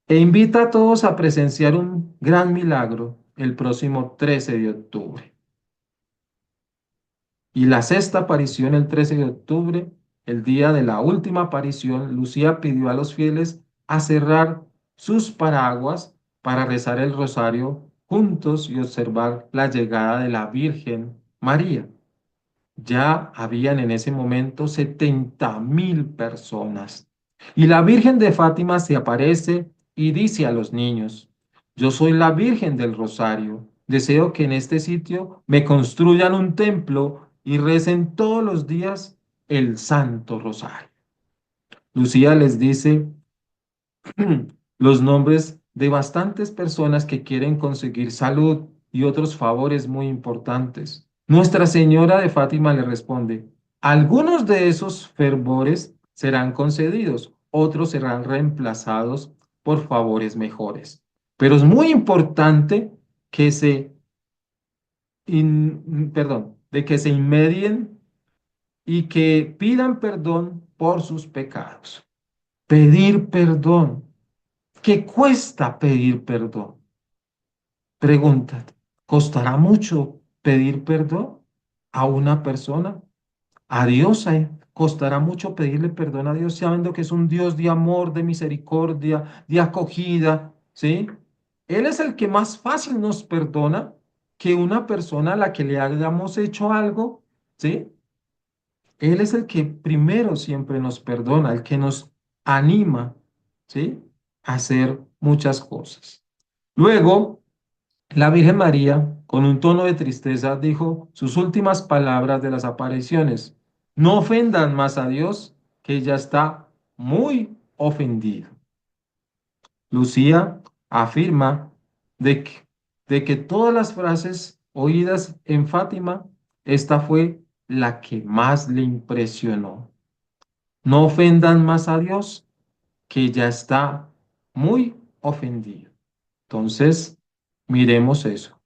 E invita a todos a presenciar un gran milagro el próximo 13 de octubre. Y la sexta aparición, el 13 de octubre, el día de la última aparición, Lucía pidió a los fieles a cerrar sus paraguas para rezar el rosario juntos y observar la llegada de la Virgen María. Ya habían en ese momento 70.000 personas. Y la Virgen de Fátima se aparece y dice a los niños, yo soy la Virgen del Rosario. Deseo que en este sitio me construyan un templo y recen todos los días el Santo Rosario. Lucía les dice los nombres de bastantes personas que quieren conseguir salud y otros favores muy importantes. Nuestra Señora de Fátima le responde, algunos de esos fervores serán concedidos, otros serán reemplazados por favores mejores. Pero es muy importante que de que se inmedien y que pidan perdón por sus pecados. Pedir perdón. ¿Qué cuesta pedir perdón? Pregúntate, ¿costará mucho pedir perdón a una persona? A Dios, costará mucho pedirle perdón a Dios sabiendo que es un Dios de amor, de misericordia, de acogida, ¿sí? Él es el que más fácil nos perdona que una persona a la que le hayamos hecho algo, ¿sí? Él es el que primero siempre nos perdona, el que nos anima, ¿sí? A hacer muchas cosas. Luego, la Virgen María, con un tono de tristeza, dijo sus últimas palabras de las apariciones. No ofendan más a Dios, que ya está muy ofendido. Lucía afirma de que, de que todas las frases oídas en Fátima, esta fue la que más le impresionó. No ofendan más a Dios, que ya está muy ofendido. Entonces, miremos eso.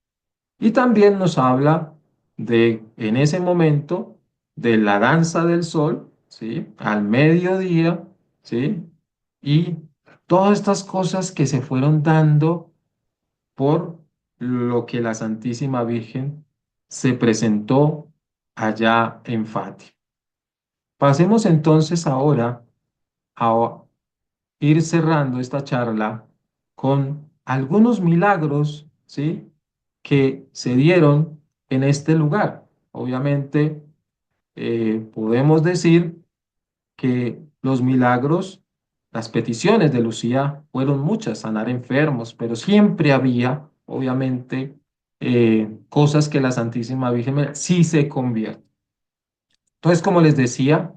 Y también nos habla de, en ese momento, de la danza del sol, ¿sí? Al mediodía, ¿sí? Y todas estas cosas que se fueron dando por lo que la Santísima Virgen se presentó allá en Fátima. Pasemos entonces ahora a ir cerrando esta charla con algunos milagros, ¿sí? Que se dieron en este lugar. Obviamente, podemos decir que los milagros, las peticiones de Lucía fueron muchas, sanar enfermos, pero siempre había, obviamente, cosas que la Santísima Virgen sí se convierte. Entonces, como les decía,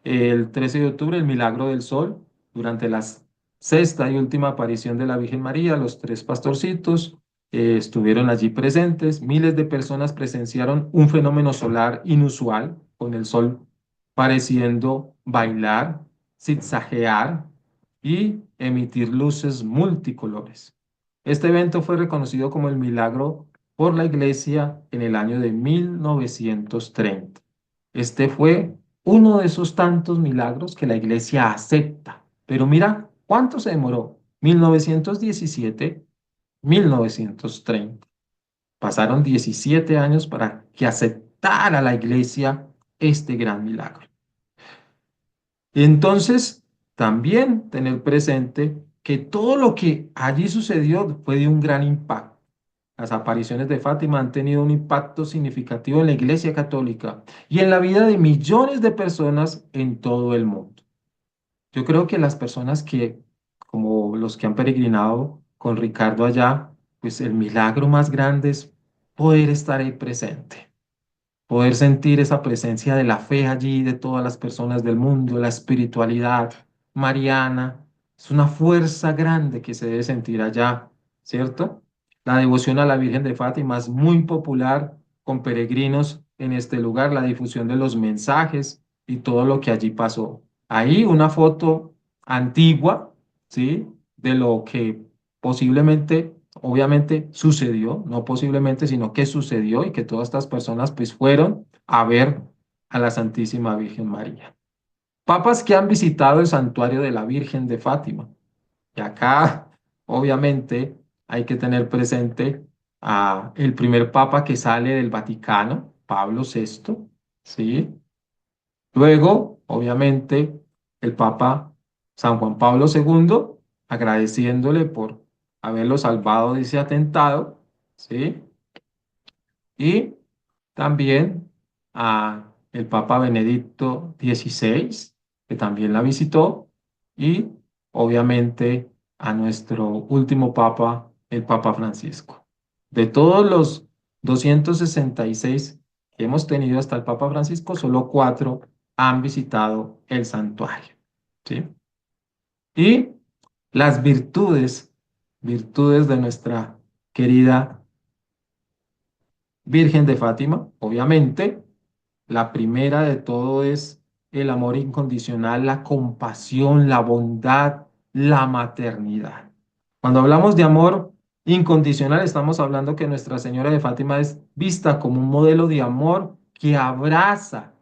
el 13 de octubre, el milagro del sol, durante la sexta y última aparición de la Virgen María, los tres pastorcitos estuvieron allí presentes. Miles de personas presenciaron un fenómeno solar inusual, con el sol pareciendo bailar, zigzaguear y emitir luces multicolores. Este evento fue reconocido como el milagro por la Iglesia en el año de 1930. Este fue uno de esos tantos milagros que la iglesia acepta. Pero mira, ¿cuánto se demoró? 1917, 1930. Pasaron 17 años para que aceptara la iglesia este gran milagro. Entonces, también tener presente que todo lo que allí sucedió fue de un gran impacto. Las apariciones de Fátima han tenido un impacto significativo en la Iglesia Católica y en la vida de millones de personas en todo el mundo. Yo creo que las personas que, como los que han peregrinado con Ricardo allá, pues el milagro más grande es poder estar ahí presente, poder sentir esa presencia de la fe allí, de todas las personas del mundo, la espiritualidad mariana. Es una fuerza grande que se debe sentir allá, ¿cierto? La devoción a la Virgen de Fátima es muy popular con peregrinos en este lugar, la difusión de los mensajes y todo lo que allí pasó. Ahí una foto antigua, ¿sí? De lo que posiblemente, obviamente sucedió, no posiblemente, sino que sucedió y que todas estas personas pues fueron a ver a la Santísima Virgen María. Papas que han visitado el santuario de la Virgen de Fátima. Y acá, obviamente, hay que tener presente a el primer papa que sale del Vaticano, Pablo VI, ¿sí? Luego, obviamente, el Papa San Juan Pablo II, agradeciéndole por haberlo salvado de ese atentado, ¿sí? Y también a el Papa Benedicto XVI, que también la visitó, y obviamente a nuestro último Papa, el Papa Francisco. De todos los 266 que hemos tenido hasta el Papa Francisco, solo cuatro han visitado el santuario, ¿sí? Y las virtudes de nuestra querida Virgen de Fátima, obviamente, la primera de todo es el amor incondicional, la compasión, la bondad, la maternidad. Cuando hablamos de amor incondicional, estamos hablando que Nuestra Señora de Fátima es vista como un modelo de amor que abraza,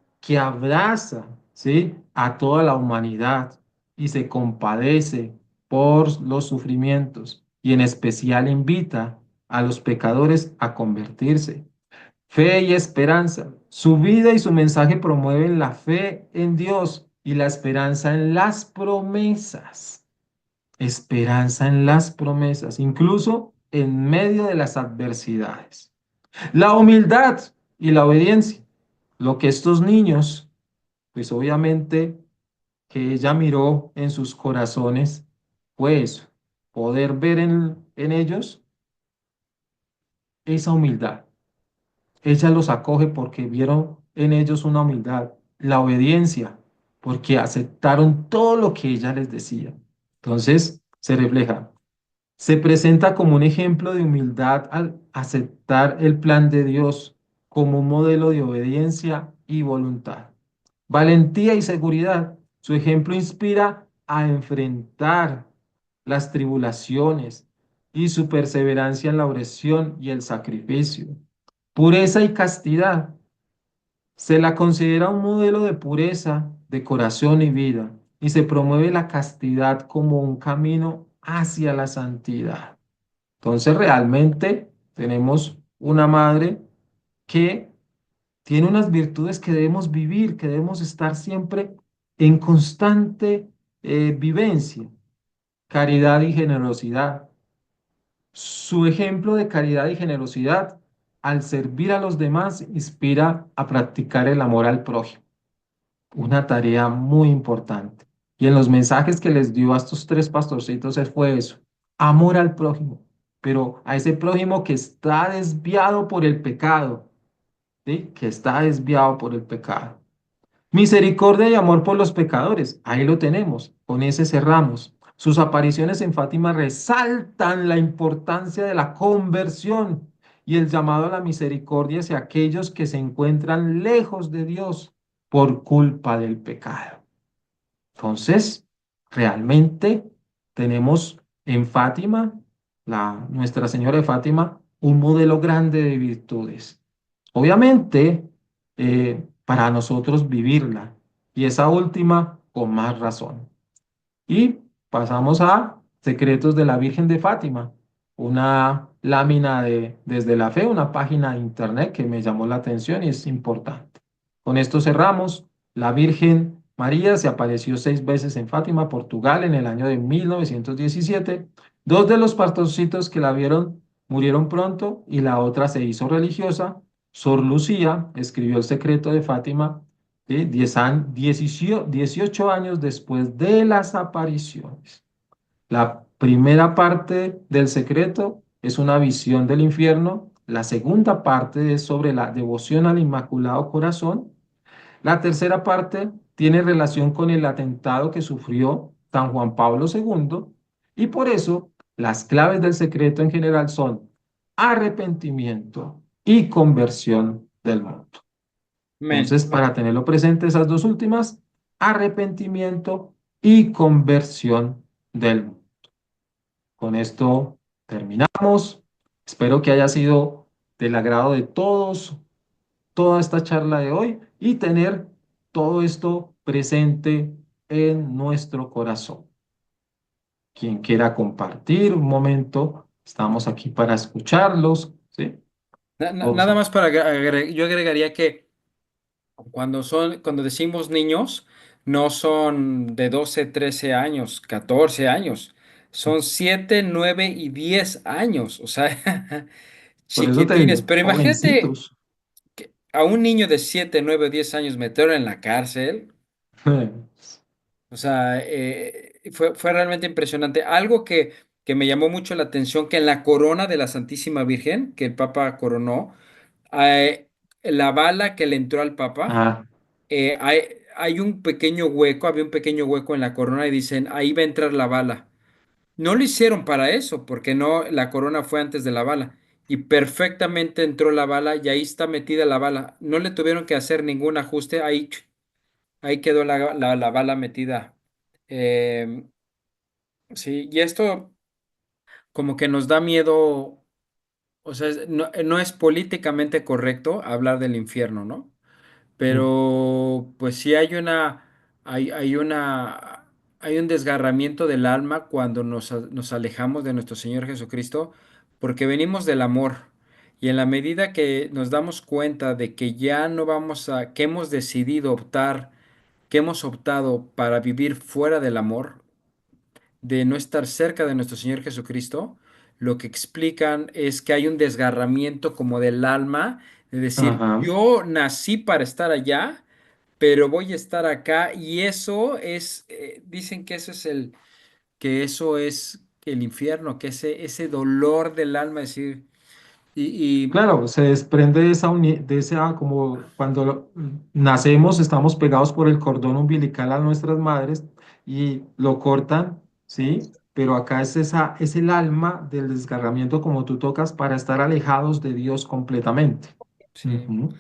¿sí? A toda la humanidad y se compadece por los sufrimientos y en especial invita a los pecadores a convertirse. Fe y esperanza. Su vida y su mensaje promueven la fe en Dios y la esperanza en las promesas. Esperanza en las promesas, incluso en medio de las adversidades. La humildad y la obediencia. Lo que estos niños, pues obviamente que ella miró en sus corazones, pues poder ver en ellos esa humildad. Ella los acoge porque vieron en ellos una humildad, la obediencia, porque aceptaron todo lo que ella les decía. Entonces, se refleja, se presenta como un ejemplo de humildad al aceptar el plan de Dios como un modelo de obediencia y voluntad. Valentía y seguridad. Su ejemplo inspira a enfrentar las tribulaciones y su perseverancia en la oración y el sacrificio. Pureza y castidad. Se la considera un modelo de pureza de corazón y vida y se promueve la castidad como un camino hacia la santidad. Entonces realmente tenemos una madre que tiene unas virtudes que debemos vivir, que debemos estar siempre en constante vivencia. Caridad y generosidad. Su ejemplo de caridad y generosidad al servir a los demás, inspira a practicar el amor al prójimo, una tarea muy importante. Y en los mensajes que les dio a estos tres pastorcitos, él fue eso, amor al prójimo, pero a ese prójimo que está desviado por el pecado, ¿sí? Que está desviado por el pecado. Misericordia y amor por los pecadores, ahí lo tenemos, con ese cerramos. Sus apariciones en Fátima resaltan la importancia de la conversión y el llamado a la misericordia hacia aquellos que se encuentran lejos de Dios por culpa del pecado. Entonces, realmente tenemos en Fátima, Nuestra Señora de Fátima, un modelo grande de virtudes. Obviamente, para nosotros vivirla, y esa última con más razón. Y pasamos a Secretos de la Virgen de Fátima, una lámina de Desde la Fe, una página de internet que me llamó la atención y es importante. Con esto cerramos. La Virgen María se apareció 6 veces en Fátima, Portugal, en el año de 1917. Dos de los pastorcitos que la vieron murieron pronto y la otra se hizo religiosa. Sor Lucía escribió El secreto de Fátima, ¿sí? 18 años después de las apariciones. La primera parte del secreto es una visión del infierno. La segunda parte es sobre la devoción al Inmaculado Corazón. La tercera parte tiene relación con el atentado que sufrió San Juan Pablo II. Y por eso las claves del secreto en general son arrepentimiento y conversión del mundo. Men, Entonces, para tenerlo presente, esas dos últimas, arrepentimiento y conversión del mundo. Con esto terminamos. Espero que haya sido del agrado de todos toda esta charla de hoy y tener todo esto presente en nuestro corazón. Quien quiera compartir un momento, estamos aquí para escucharlos, ¿sí? Todos nada aquí. más para yo agregaría que cuando decimos niños, no son de 12, 13 años, 14 años, son 7, 9 y 10 años, o sea, Por eso te chiquitines, digo, pero imagínate jovencitos. que a un niño de 7, 9 o 10 años meterlo en la cárcel, o sea, fue realmente impresionante. Algo que me llamó mucho la atención, que en la corona de la Santísima Virgen, que el Papa coronó, eh, la bala que le entró al Papa, Ah, hay un pequeño hueco, había un pequeño hueco en la corona y dicen, ahí va a entrar la bala. No lo hicieron para eso, porque no, la corona fue antes de la bala. Y perfectamente entró la bala y ahí está metida la bala. No le tuvieron que hacer ningún ajuste, ahí quedó la bala metida. Eh, sí, y esto como que nos da miedo, o sea, no es políticamente correcto hablar del infierno, ¿no? mm, Pero pues sí hay un desgarramiento del alma cuando nos alejamos de nuestro Señor Jesucristo, porque venimos del amor. Y en la medida que nos damos cuenta de que ya no que hemos decidido optar, que hemos optado para vivir fuera del amor, de no estar cerca de nuestro Señor Jesucristo, lo que explican es que hay un desgarramiento como del alma, de decir, ajá. yo nací para estar allá, pero voy a estar acá, y eso es, dicen que que eso es el infierno, que ese dolor del alma, decir, y Claro, se desprende de esa, como cuando nacemos, estamos pegados por el cordón umbilical a nuestras madres y lo cortan, ¿sí? Pero acá es el alma del desgarramiento como tú tocas para estar alejados de Dios completamente. sí. Ujú.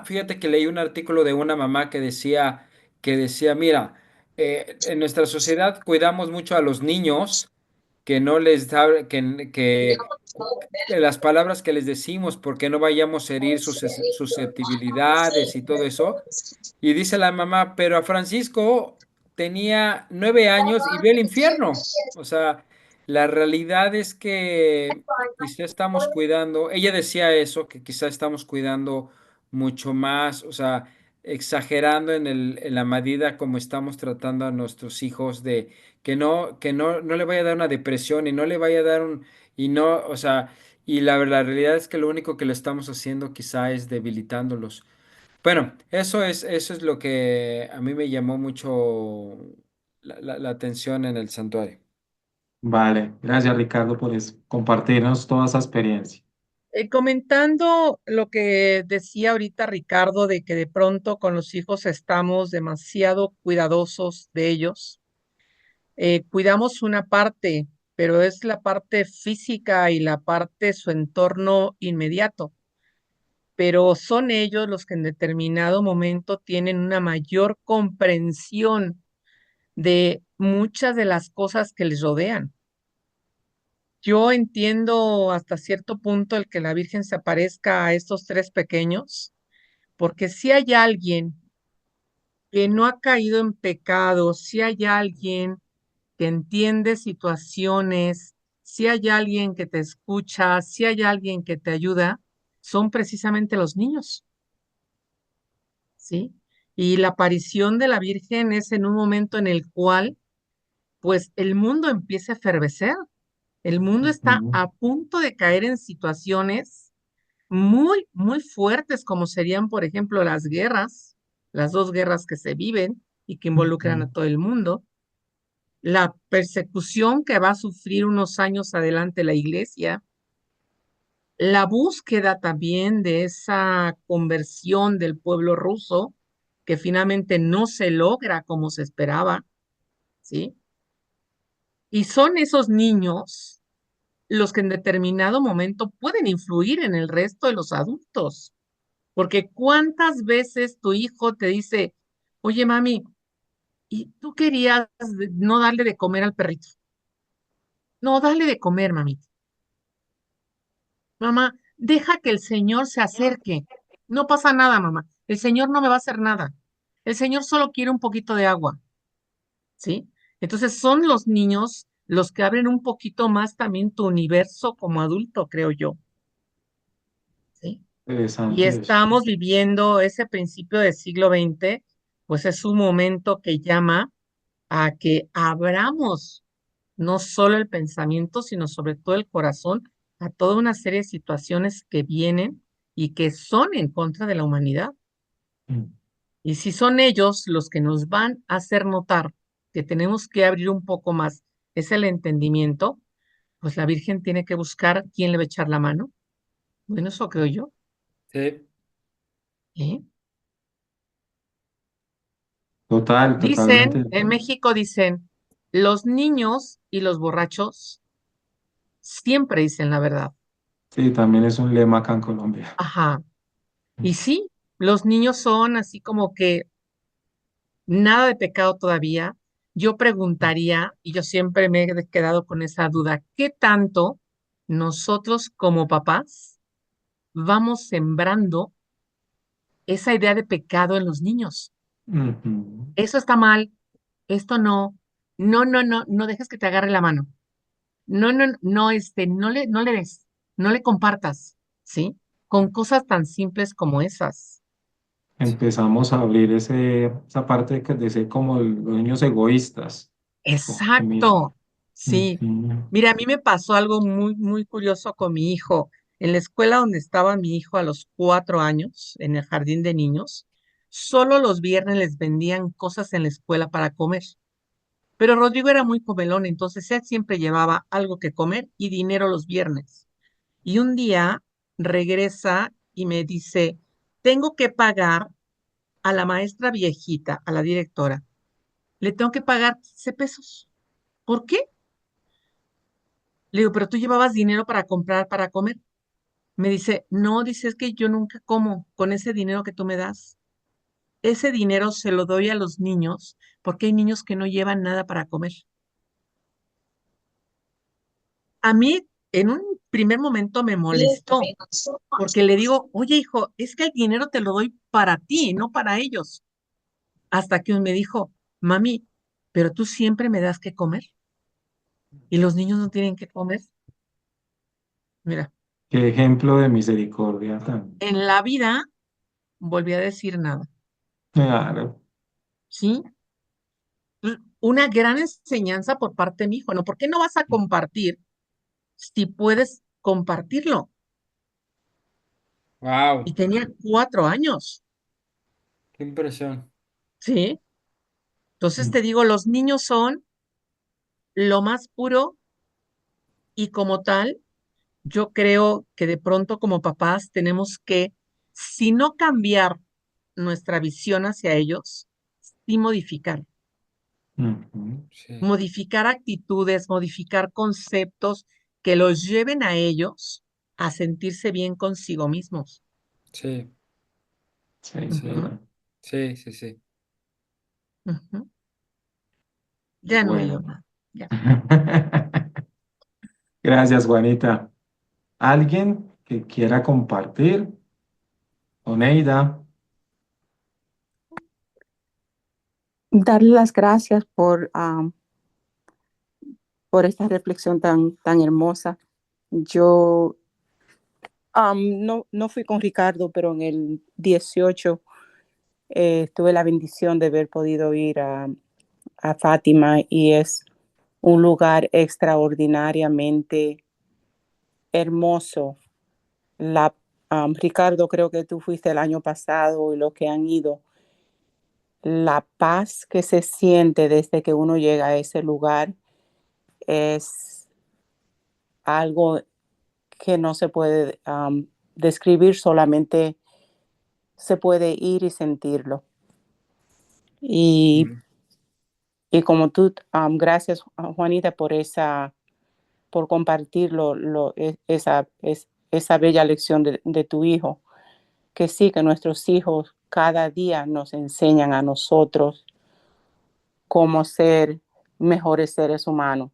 Fíjate que leí un artículo de una mamá que decía, mira, en nuestra sociedad cuidamos mucho a los niños, que no les da, que las palabras que les decimos, porque no vayamos a herir sus susceptibilidades y todo eso. Y dice la mamá, pero a Francisco tenía 9 años y vio el infierno. O sea, la realidad es que quizá estamos cuidando, ella decía eso, que quizá estamos cuidando mucho más, o sea, exagerando en la medida como estamos tratando a nuestros hijos no le vaya a dar una depresión y no le vaya a dar y no, o sea, Y la realidad es que lo único que le estamos haciendo quizá es debilitándolos. Bueno, eso es lo que a mí me llamó mucho la atención en el santuario. Vale, gracias Ricardo por compartirnos toda esa experiencia. Comentando lo que decía ahorita Ricardo, de que de pronto con los hijos estamos demasiado cuidadosos de ellos. Cuidamos una parte, pero es la parte física y la parte su entorno inmediato. Pero son ellos los que en determinado momento tienen una mayor comprensión de muchas de las cosas que les rodean. Yo entiendo hasta cierto punto el que la Virgen se aparezca a estos tres pequeños, porque si hay alguien que no ha caído en pecado, si hay alguien que entiende situaciones, si hay alguien que te escucha, si hay alguien que te ayuda, son precisamente los niños, ¿sí? Y la aparición de la Virgen es en un momento en el cual, pues, el mundo empieza a efervecer. El mundo está Ujú, a punto de caer en situaciones muy, muy fuertes, como serían, por ejemplo, las guerras, las dos guerras que se viven y que involucran a ujú. todo el mundo, la persecución que va a sufrir unos años adelante la iglesia, la búsqueda también de esa conversión del pueblo ruso, que finalmente no se logra como se esperaba, ¿sí? Y son esos niños los que en determinado momento pueden influir en el resto de los adultos. Porque cuántas veces tu hijo te dice, oye, mami, ¿y tú querías no darle de comer al perrito? No, dale de comer, mami. Mamá, deja que el Señor se acerque. No pasa nada, mamá. El Señor no me va a hacer nada. El Señor solo quiere un poquito de agua, ¿sí? Entonces son los niños los que abren un poquito más también tu universo como adulto, creo yo, ¿sí? Y Interesante eso. estamos viviendo ese principio del siglo XX, pues es un momento que llama a que abramos no solo el pensamiento, sino sobre todo el corazón a toda una serie de situaciones que vienen y que son en contra de la humanidad. Mm. Y si son ellos los que nos van a hacer notar que tenemos que abrir un poco más es el entendimiento, pues la Virgen tiene que buscar quién le va a echar la mano. Bueno, eso creo yo. Sí, ¿Eh? Total, Dicen, totalmente. en México dicen, los niños y los borrachos siempre dicen la verdad. Sí, también es un lema acá en Colombia. Ajá. Y sí, los niños son así como que nada de pecado todavía. Yo preguntaría, y yo siempre me he quedado con esa duda, ¿qué tanto nosotros como papás vamos sembrando esa idea de pecado en los niños? Ujú. Eso está mal, esto no, no, no, no, no dejes que te agarre la mano. No, no, no, no le des, no le compartas, ¿sí? Con cosas tan simples como esas. Empezamos a abrir esa parte de ser como los niños egoístas. Como que Exacto, sí. ujú, Mira, a mí me pasó algo muy, muy curioso con mi hijo. En la escuela donde estaba mi hijo a los 4 años, en el jardín de niños, solo los viernes les vendían cosas en la escuela para comer. Pero Rodrigo era muy comelón, entonces él siempre llevaba algo que comer y dinero los viernes. Y un día regresa y me dice, tengo que pagar a la maestra viejita, a la directora, le tengo que pagar 15 pesos. ¿Por qué? Le digo, pero tú llevabas dinero para comprar, para comer. Me dice, no, dice, es que yo nunca como con ese dinero que tú me das. Ese dinero se lo doy a los niños porque hay niños que no llevan nada para comer. A mí, en un primer momento me molestó porque le digo, oye, hijo, es que el dinero te lo doy para ti, no para ellos. Hasta que me dijo, mami, pero tú siempre me das que comer y los niños no tienen que comer. Mira, qué ejemplo de misericordia tan. en la vida volví a decir nada, Claro. ¿sí? Una gran enseñanza por parte de mi hijo, ¿no? ¿Por qué no vas a compartir si puedes compartirlo. Y Wow, tenía 4 años, qué impresión. ¿sí? Entonces Mm, te digo, los niños son lo más puro y como tal, yo creo que de pronto como papás tenemos que, si no cambiar nuestra visión hacia ellos, sí modificar. ujú. Sí, Modificar actitudes, modificar conceptos que los lleven a ellos a sentirse bien consigo mismos. sí, Sí, sí, Ujú, claro. sí, sí, sí. ujú. Y Ya no me dio bueno. nada. Ya. Gracias, Juanita. ¿Alguien que quiera compartir? Oneida. Darle las gracias por esta reflexión tan hermosa. Yo no fui con Ricardo, pero en el 18 tuve la bendición de haber podido ir a Fátima y es un lugar extraordinariamente hermoso. Ricardo, creo que tú fuiste el año pasado y los que han ido, la paz que se siente desde que uno llega a ese lugar es algo que no se puede describir, solamente se puede ir y sentirlo. Y, Mm, y como tú, gracias Juanita por compartirlo, esa bella lección de tu hijo, que sí, que nuestros hijos cada día nos enseñan a nosotros cómo ser mejores seres humanos,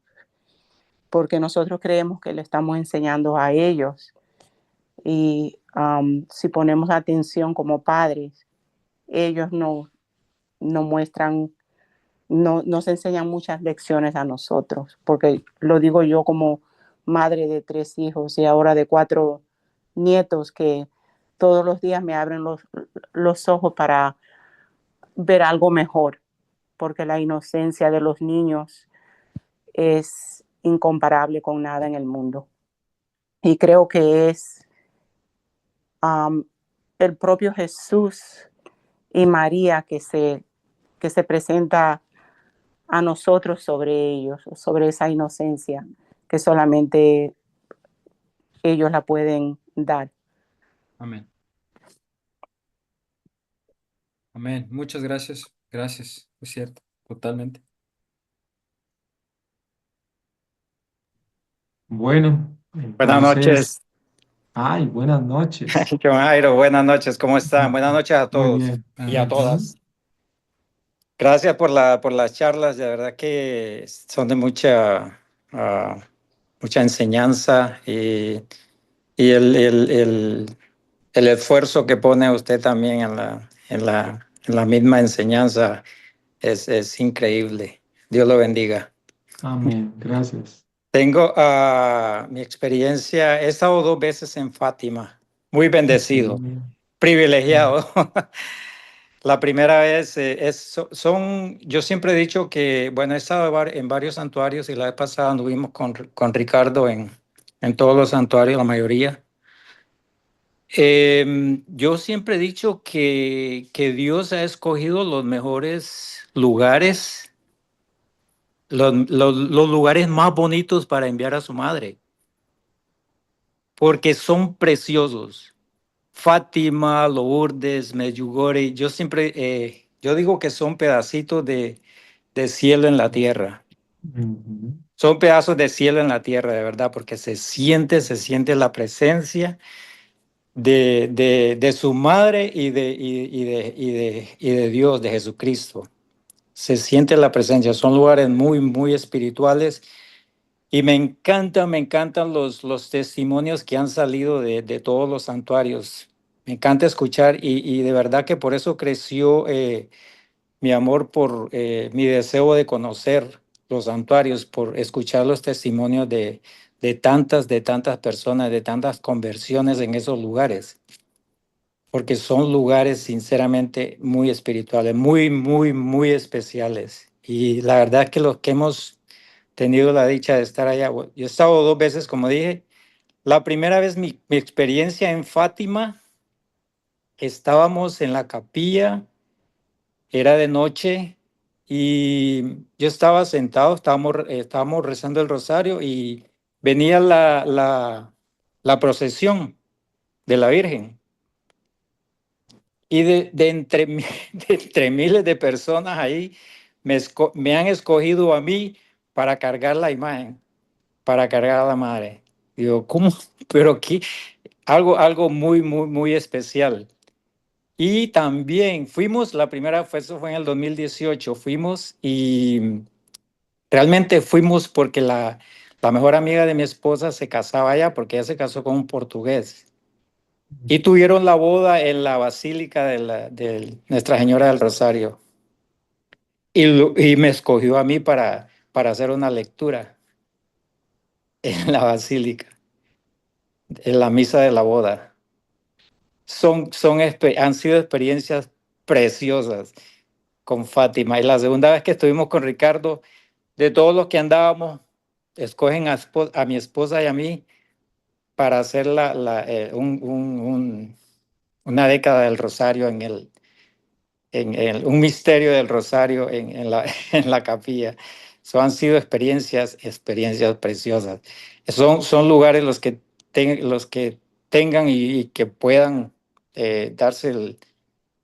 porque nosotros creemos que le estamos enseñando a ellos y si ponemos atención como padres, ellos no muestran, no nos enseñan muchas lecciones a nosotros, porque lo digo yo como madre de 3 hijos y ahora de 4 nietos que todos los días me abren los ojos para ver algo mejor, porque la inocencia de los niños es incomparable con nada en el mundo. Y creo que es um, el propio Jesús y María que se presenta a nosotros sobre ellos, sobre esa inocencia que solamente ellos la pueden dar. amén, amén. Muchas gracias, gracias, es cierto, totalmente. Bueno, Buenas entonces, noches, ay, buenas noches. John Jairo. Buenas noches, ¿cómo están? Buenas noches a Muy todos bien. y a Ujú. todas. Gracias por las charlas, de verdad que son de mucha enseñanza y el esfuerzo que pone usted también en la misma enseñanza es increíble. Dios lo bendiga. Amén. Gracias. Tengo mi experiencia, he estado 2 veces en Fátima, muy Qué bendecido, bien. privilegiado. La primera vez yo siempre he dicho que, bueno, he estado en varios santuarios y la vez pasada anduvimos con Ricardo en todos los santuarios, la mayoría. Yo siempre he dicho que Dios ha escogido los mejores lugares, los lugares más bonitos para enviar a su madre, porque son preciosos. Fátima, Lourdes, Medjugorje, yo digo que son pedacitos de cielo en la tierra. Ujú. Son pedazos de cielo en la tierra, de verdad, porque se siente la presencia de su madre y de Dios, de Jesucristo. Se siente la presencia. Son lugares muy, muy espirituales y me encantan los testimonios que han salido de todos los santuarios. Me encanta escuchar y de verdad que por eso creció mi amor por mi deseo de conocer los santuarios, por escuchar los testimonios de tantas personas, de tantas conversiones en esos lugares, porque son lugares sinceramente muy espirituales, muy, muy, muy especiales. Y la verdad que los que hemos tenido la dicha de estar allá, yo he estado 2 veces, como dije, La primera vez mi experiencia en Fátima, estábamos en la capilla, era de noche y yo estaba sentado, estábamos rezando el rosario y venía la procesión de la Virgen. Y de entre, de entre miles de personas ahí, me han escogido a mí para cargar la imagen, para cargar a la madre. Digo, ¿cómo? Pero aquí algo muy, muy, muy especial. Y también fuimos, la primera fue, eso fue en el 2018, fuimos y realmente fuimos porque la mejor amiga de mi esposa se casaba allá, porque ella se casó con un portugués. Y tuvieron la boda en la Basílica de Nuestra Señora del Rosario. Y me escogió a mí para hacer una lectura en la Basílica, en la misa de la boda. Han sido experiencias preciosas con Fátima. Y la segunda vez que estuvimos con Ricardo, de todos los que andábamos, escogen a mi esposa y a mí para hacer una década del Rosario un misterio del Rosario en la capilla. Eso han sido experiencias preciosas. Son lugares los que tengan y que puedan darse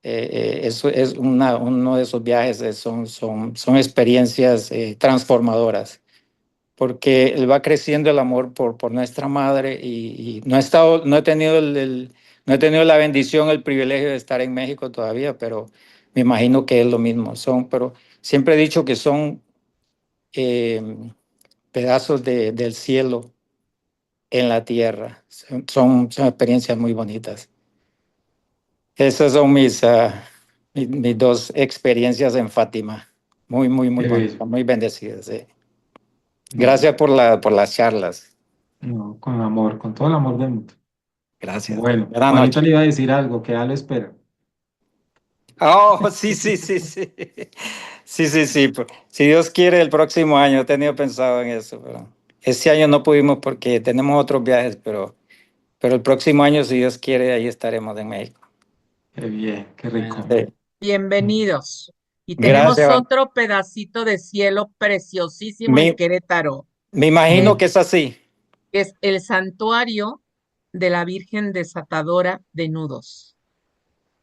eso es uno de esos viajes, son experiencias transformadoras, porque él va creciendo el amor por nuestra madre y no he tenido no he tenido la bendición, el privilegio de estar en México todavía, pero me imagino que es lo mismo. Pero siempre he dicho que son eh, pedazos del cielo en la tierra. Son experiencias muy bonitas. Esas son mis dos experiencias en Fátima. Muy, muy, muy Qué bello. bonitas, muy bendecidas. Sí. Bello. Gracias por las charlas. No, con amor, con todo el amor del mundo. Gracias. Bueno, Buenas Juanita noches. le iba a decir algo, que ya lo espera. Oh, sí, sí, sí, sí. Sí, sí, sí. Si Dios quiere, el próximo año he tenido pensado en eso, pero este año no pudimos porque tenemos otros viajes, pero el próximo año, si Dios quiere, ahí estaremos en México. Qué bien, qué Amén, rico. amén. Sí. Bienvenidos. Y tenemos Gracias. otro pedacito de cielo preciosísimo en Me, Querétaro, me imagino que Mm, es así. que es el santuario de la Virgen Desatadora de Nudos.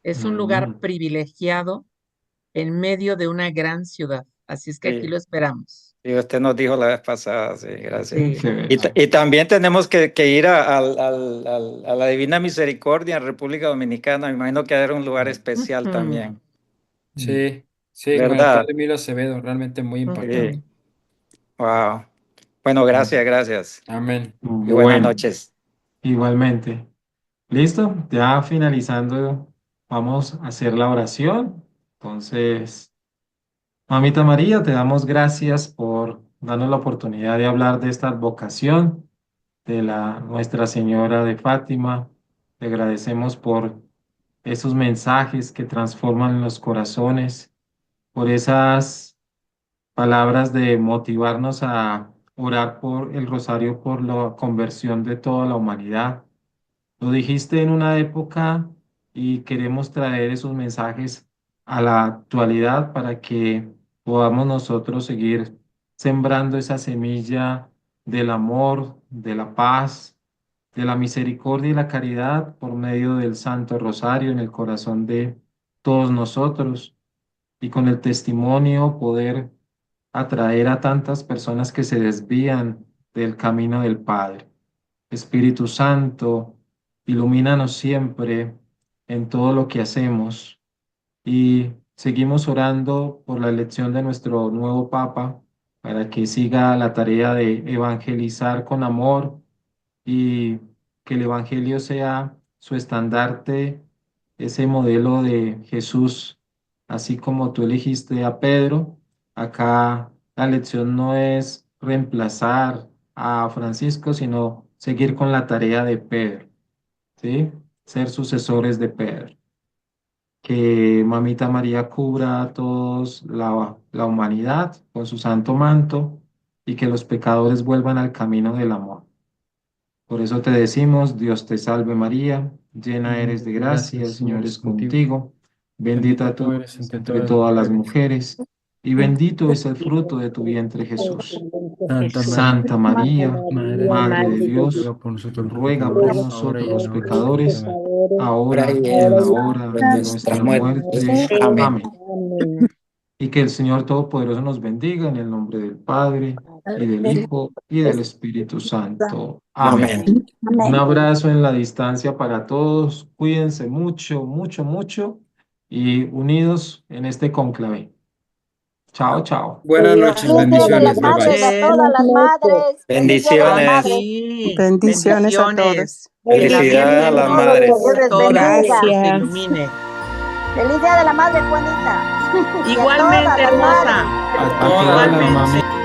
Es un lugar mm, privilegiado en medio de una gran ciudad. Así es que aquí Sí. lo esperamos. Y usted nos dijo la vez pasada, sí, gracias. Sí. qué bello. Y también tenemos que ir a la Divina Misericordia en República Dominicana. Me imagino que era un lugar especial Ujú, también, Mm, Sí, sí, con el ¿verdad? padre Emilio Acevedo, realmente muy impactante. Sí. ujú. Wow. Bueno, Amén. gracias, gracias. Amén. Y buenas Bueno, noches. igualmente. ¿Listo? Ya finalizando, vamos a hacer la oración. Entonces, Mamita María, te damos gracias por darnos la oportunidad de hablar de esta advocación de la Nuestra Señora de Fátima. Te agradecemos por esos mensajes que transforman los corazones, por esas palabras de motivarnos a orar por el rosario, por la conversión de toda la humanidad. Lo dijiste en una época y queremos traer esos mensajes a la actualidad para que podamos nosotros seguir sembrando esa semilla del amor, de la paz, de la misericordia y la caridad por medio del Santo Rosario en el corazón de todos nosotros y con el testimonio poder atraer a tantas personas que se desvían del camino del Padre. Espíritu Santo, ilumínanos siempre en todo lo que hacemos y seguimos orando por la elección de nuestro nuevo Papa para que siga la tarea de evangelizar con amor y que el Evangelio sea su estandarte, ese modelo de Jesús, así como tú elegiste a Pedro. Acá la lección no es reemplazar a Francisco, sino seguir con la tarea de Pedro, ¿sí? Ser sucesores de Pedro. Que Mamita María cubra a todos la humanidad con su santo manto y que los pecadores vuelvan al camino del amor. Por eso te decimos, Dios te salve María, llena eres de gracia, el Señor es contigo, bendita tú eres entre todas las mujeres, y bendito es el fruto de tu vientre Jesús. Santa María, Madre de Dios, ruega por nosotros los ruega por pecadores, ahora y en nosotros la hora de nuestra muerte. pecadores, Amén. ahora y en la hora de nuestra muerte. Amén. Amén. Y que el Señor Todopoderoso nos bendiga en el nombre del Padre, y del Hijo, y del Espíritu Santo. Amén. Amén. Un abrazo en la distancia para todos. Cuídense mucho, mucho, mucho y unidos en este conclave. Chao, chao. Buenas noches, Feliz Día de las bendiciones. Bye bye. Madres a todas las madres. Feliz Día de las Ay, Bendiciones. Madres. sí, Bendiciones a todos. Que la Felicidades a Virgen las nos madres. Dios les todas bendiga. nos Gracias. ilumine. Feliz Día de la Madre, Juanita. Y a todas Igualmente, las hermosa. madres. A A todas las Igualmente. mamitas.